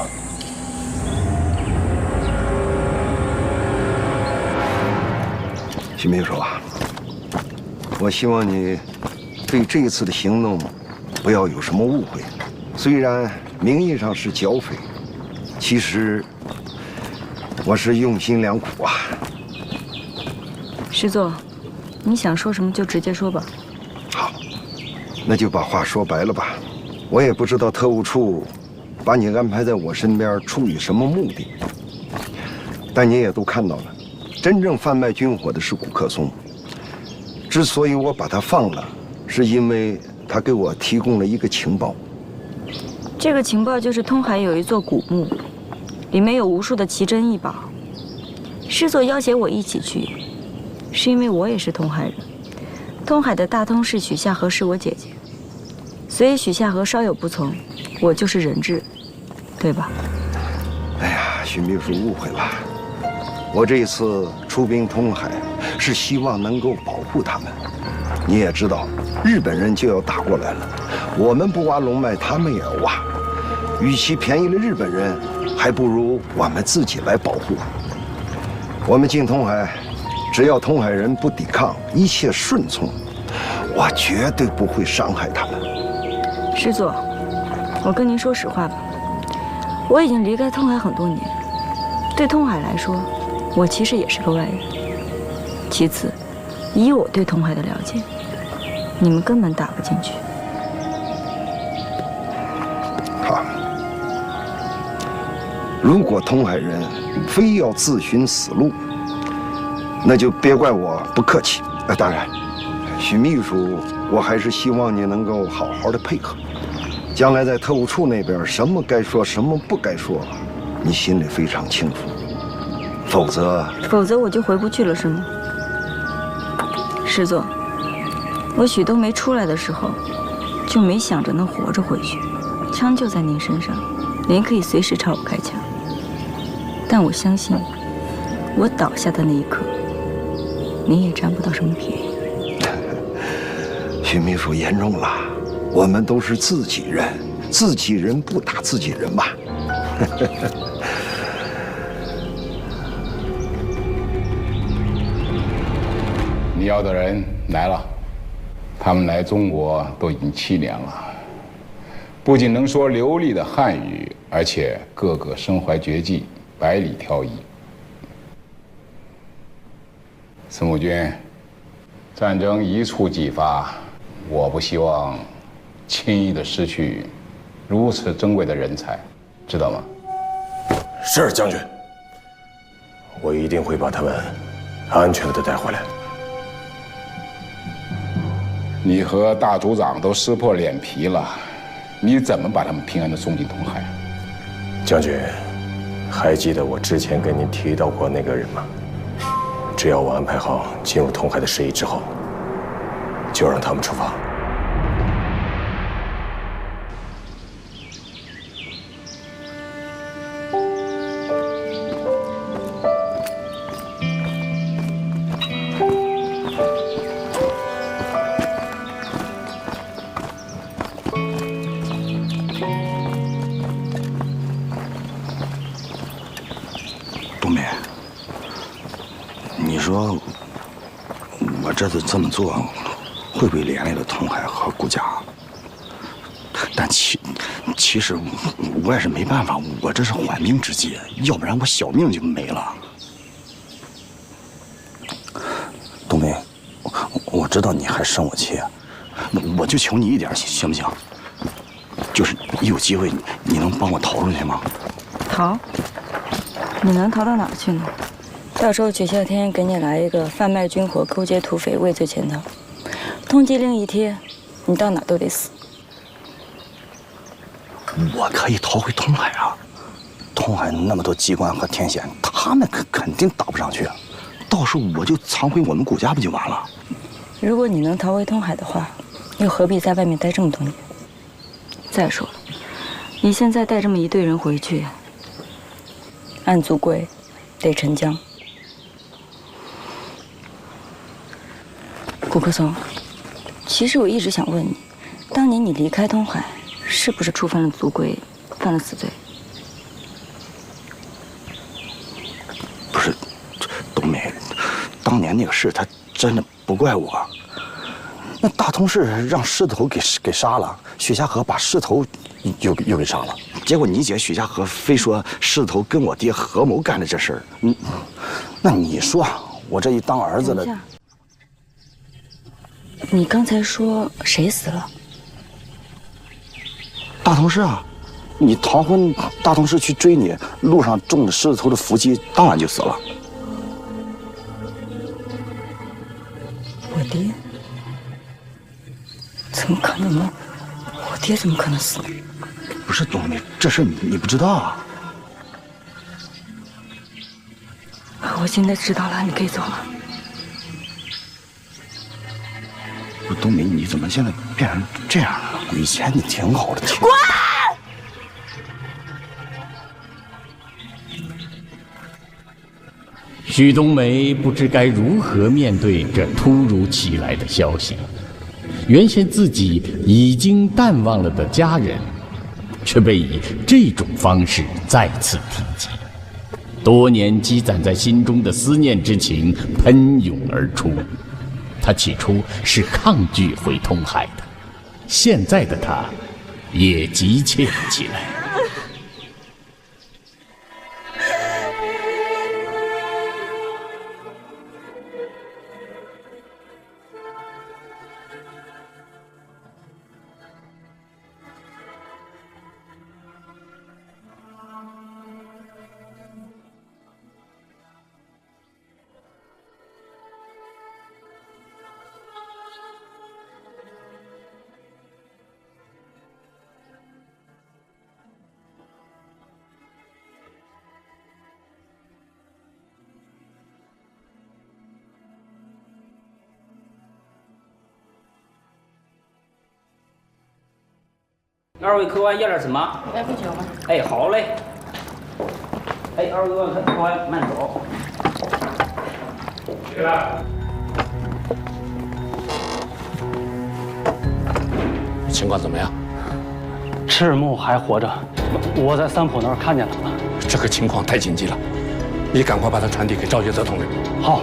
徐秘书啊，我希望你对这一次的行动不要有什么误会。虽然名义上是剿匪，其实我是用心良苦啊。师座，你想说什么就直接说吧。好，那就把话说白了吧。我也不知道特务处把你安排在我身边出于什么目的，但你也都看到了，真正贩卖军火的是古克松。之所以我把他放了，是因为他给我提供了一个情报。这个情报就是通海有一座古墓，里面有无数的奇珍异宝。师座邀请我一起去，是因为我也是通海人。通海的大通事许夏河是我姐姐，所以许夏河稍有不从，我就是人质，对吧？哎呀，徐秘书误会了，我这次出兵通海是希望能够保护他们。你也知道，日本人就要打过来了，我们不挖龙脉，他们也要挖。与其便宜了日本人，还不如我们自己来保护。我们进通海，只要通海人不抵抗，一切顺从，我绝对不会伤害他们。师座，我跟您说实话吧，我已经离开通海很多年，对通海来说，我其实也是个外人。其次，以我对通海的了解，你们根本打不进去。好，如果通海人非要自寻死路，那就别怪我不客气。当然，许秘书，我还是希望你能够好好的配合。将来在特务处那边，什么该说，什么不该说，你心里非常清楚。否则我就回不去了，是吗？师座，我许东没出来的时候，就没想着能活着回去。枪就在您身上，您可以随时朝我开枪。但我相信，我倒下的那一刻，您也占不到什么便宜。徐秘书言重了，我们都是自己人，自己人不打自己人吧。你要的人来了，他们来中国都已经7年了，不仅能说流利的汉语，而且个个身怀绝技，百里挑一。司母军，战争一触即发，我不希望轻易的失去如此珍贵的人才，知道吗？是将军，我一定会把他们安全的带回来。你和大组长都撕破脸皮了，你怎么把他们平安的送进通海？将军，还记得我之前跟您提到过那个人吗？只要我安排好进入通海的事宜之后，就让他们出发。冬梅，你说我这次这么做，会不会连累了通海和顾家？但其实我也是没办法，我这是缓兵之计，要不然我小命就没了。冬梅，我知道你还生我气，我就求你一点，行不行？就是有机会，你能帮我逃出去吗？逃？你能逃到哪儿去呢？到时候举孝天给你来一个贩卖军火、勾结土匪、畏罪潜逃，通缉令一贴，你到哪都得死。我可以逃回通海啊！通海那么多机关和天险，他们肯定打不上去啊。到时候我就藏回我们顾家不就完了？如果你能逃回通海的话，又何必在外面待这么多年？再说了，你现在带这么一队人回去，按族规得沉江。顾克松，其实我一直想问你，当年你离开通海，是不是触犯了族规，犯了死罪？不是，冬梅，当年那个事，他真的不怪我。那大同氏让狮子头给杀了，许家河把狮子头又给杀了。结果你姐许家河非说狮子头跟我爹合谋干的这事儿，那你说我这一当儿子的，你刚才说谁死了？大同氏啊，你逃婚，大同氏去追你，路上中了狮子头的伏击，当晚就死了。我爹？怎么可能呢？我爹怎么可能死？不是冬梅，这事你不知道啊？我现在知道了，你可以走了。不是冬梅，你怎么现在变成这样了？以前你挺好的，滚！许冬梅不知该如何面对这突如其来的消息。原先自己已经淡忘了的家人，却被以这种方式再次提及，多年积攒在心中的思念之情喷涌而出。他起初是抗拒回通海的，现在的他也急切了起来。二位客官要点什么？来杯酒吗？哎，好嘞。哎，二位客官慢走。起来。情况怎么样？赤木还活着，我在三浦那儿看见他了。这个情况太紧急了，你赶快把他传递给赵月泽同志。好。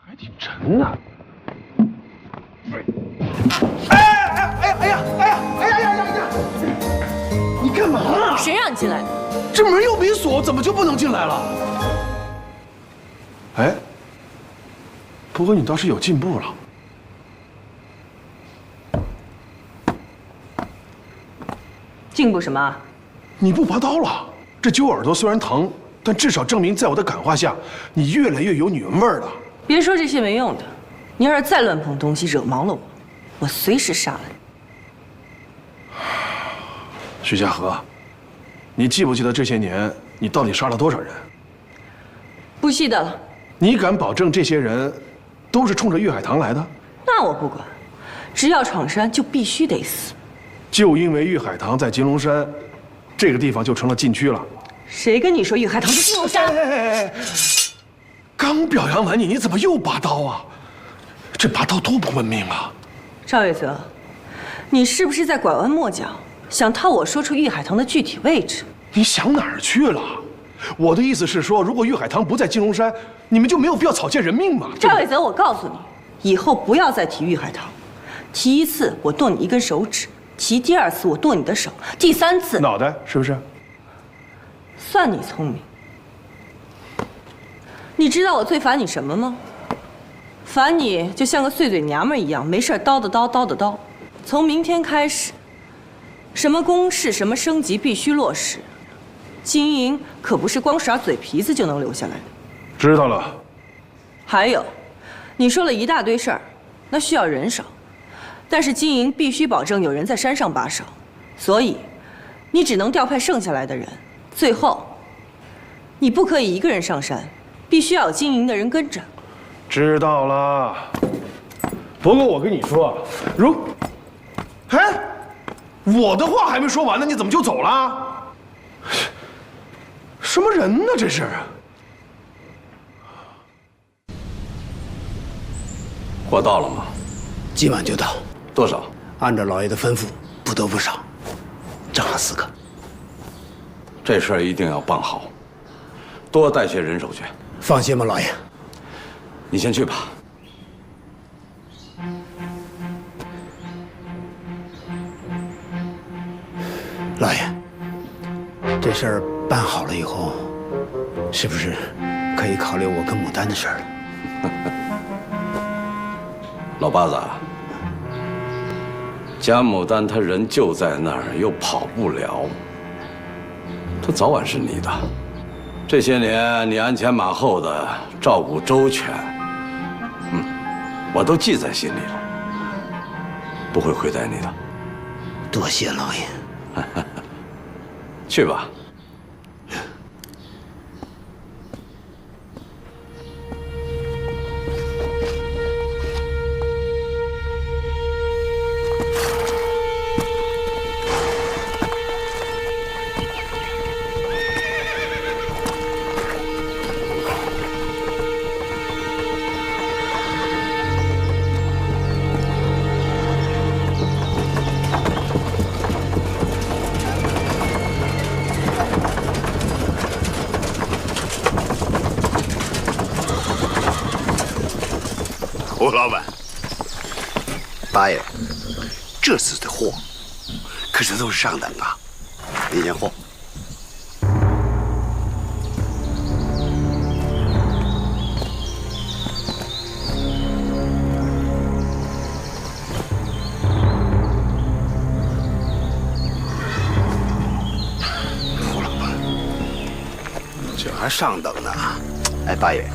还挺沉呢。你干嘛？谁让你进来的？这门又没锁，怎么就不能进来了？哎，不过你倒是有进步了。进步什么？你不拔刀了。这揪耳朵虽然疼，但至少证明在我的感化下，你越来越有女人味儿了。别说这些没用的，你要是再乱碰东西，惹毛了我，我随时杀了你。徐家河，你记不记得这些年你到底杀了多少人？不记得了。你敢保证这些人都是冲着玉海棠来的？那我不管，只要闯山就必须得死。就因为玉海棠在金龙山，这个地方就成了禁区了。谁跟你说玉海棠是金龙山？刚表扬完你，你怎么又拔刀啊？这拔刀多不文明啊！赵月泽，你是不是在拐弯抹角，想套我说出玉海棠的具体位置？你想哪儿去了？我的意思是说，如果玉海棠不在金龙山，你们就没有必要草菅人命嘛。赵月泽，我告诉你，以后不要再提玉海棠，提一次我剁你一根手指，提第二次我剁你的手，第三次脑袋是不是？算你聪明。你知道我最烦你什么吗？烦你就像个碎嘴娘们一样，没事叨的叨叨的叨。从明天开始，什么公事什么升级必须落实，经营可不是光耍嘴皮子就能留下来的。知道了。还有，你说了一大堆事儿，那需要人手，但是经营必须保证有人在山上把守，所以你只能调派剩下来的人。最后，你不可以一个人上山，必须要有经营的人跟着。知道了。不过我跟你说，我的话还没说完呢，你怎么就走了？什么人呢这是？货到了吗？今晚就到。多少？按照老爷的吩咐，不多不少，正好4个。这事儿一定要办好，多带些人手去。放心吧，老爷。你先去吧。老爷，这事儿办好了以后，是不是可以考虑我跟牡丹的事儿了？老八子，贾牡丹她人就在那儿，又跑不了，她早晚是你的。这些年你鞍前马后的照顾周全，我都记在心里了，不会亏待你的。多谢老爷。去吧。胡老板，八爷，这次的货可是都是上等啊，一件货。胡老板，这还上等呢？哎，八爷。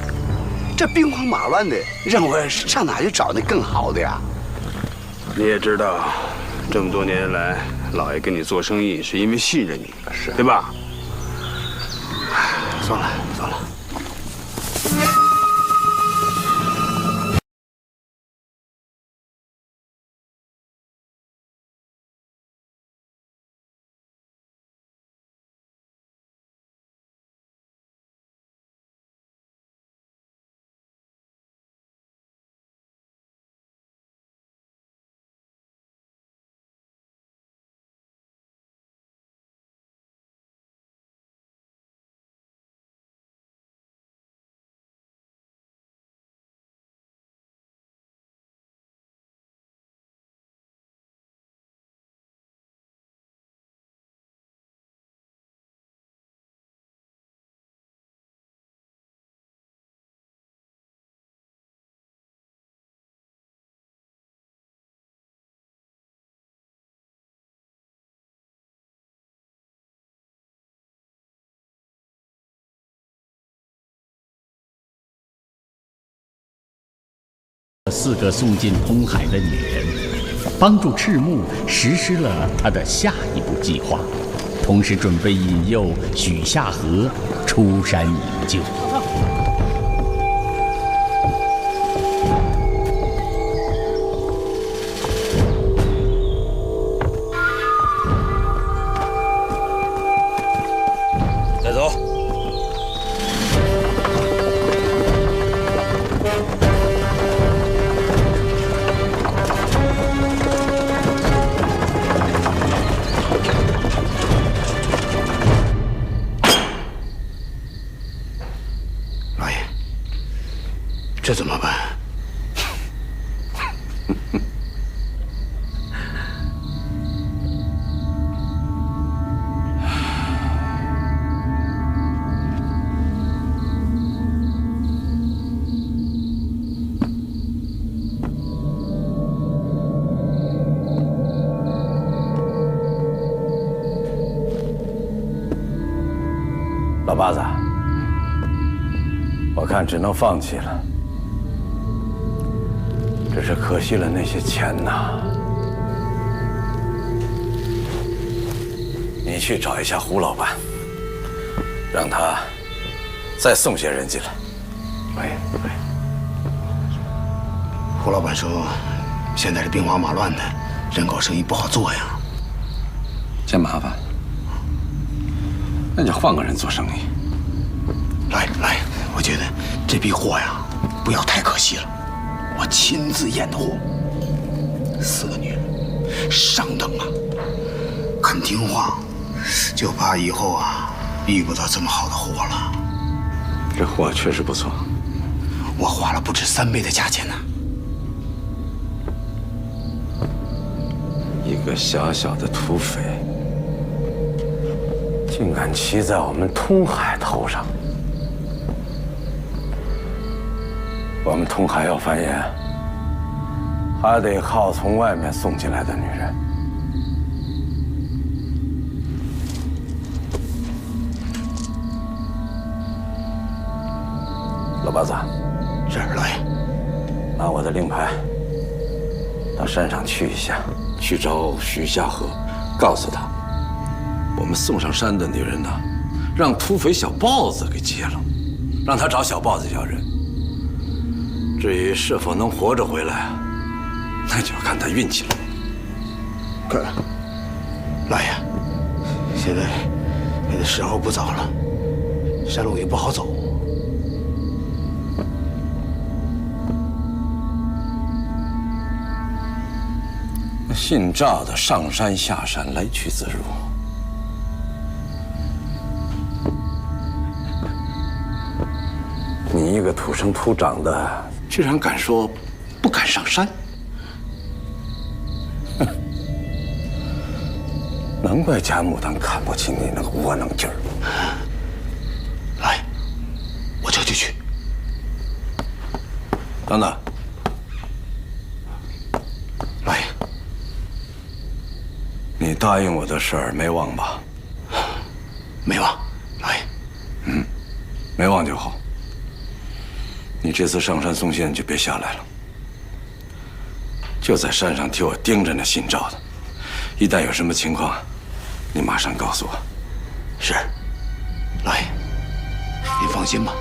这兵荒马乱的，让我上哪去找那更好的呀？你也知道，这么多年来，老爷跟你做生意是因为信任你，是对吧？算了算了。4个送进通海的女人，帮助赤木实施了他的下一步计划，同时准备引诱许下河出山营救。带走。老爷，这怎么办？老八子，我看只能放弃了。只是可惜了那些钱呐。你去找一下胡老板，让他再送些人进来。喂，胡老板说，现在是兵荒马乱的，人口生意不好做呀。嫌麻烦，那就换个人做生意。来，我觉得这批货呀，不要太可惜了。我亲自验的货，4个女人，上等啊，肯听话，就怕以后啊遇不到这么好的货了。这货确实不错，我花了不止3倍的价钱呢。一个小小的土匪，竟敢骑在我们通海头上。我们通海要繁衍，还得靠从外面送进来的女人。老八子，是老爷，拿我的令牌到山上去一下，去找许下河，告诉他，我们送上山的女人呢，让土匪小豹子给劫了，让他找小豹子要人。至于是否能活着回来，那就要看他运气了。可，老爷，现在时候不早了，山路也不好走。姓赵的上山下山，来去自如。你一个土生土长的，居然敢说不敢上山？哼！难怪贾牡丹看不起你那个窝囊劲儿。来，我这就去。等等，老爷，你答应我的事儿没忘吧？没忘，老爷。没忘就好。你这次上山送信就别下来了，就在山上替我盯着那姓赵的，一旦有什么情况，你马上告诉我。是，老爷，您放心吧。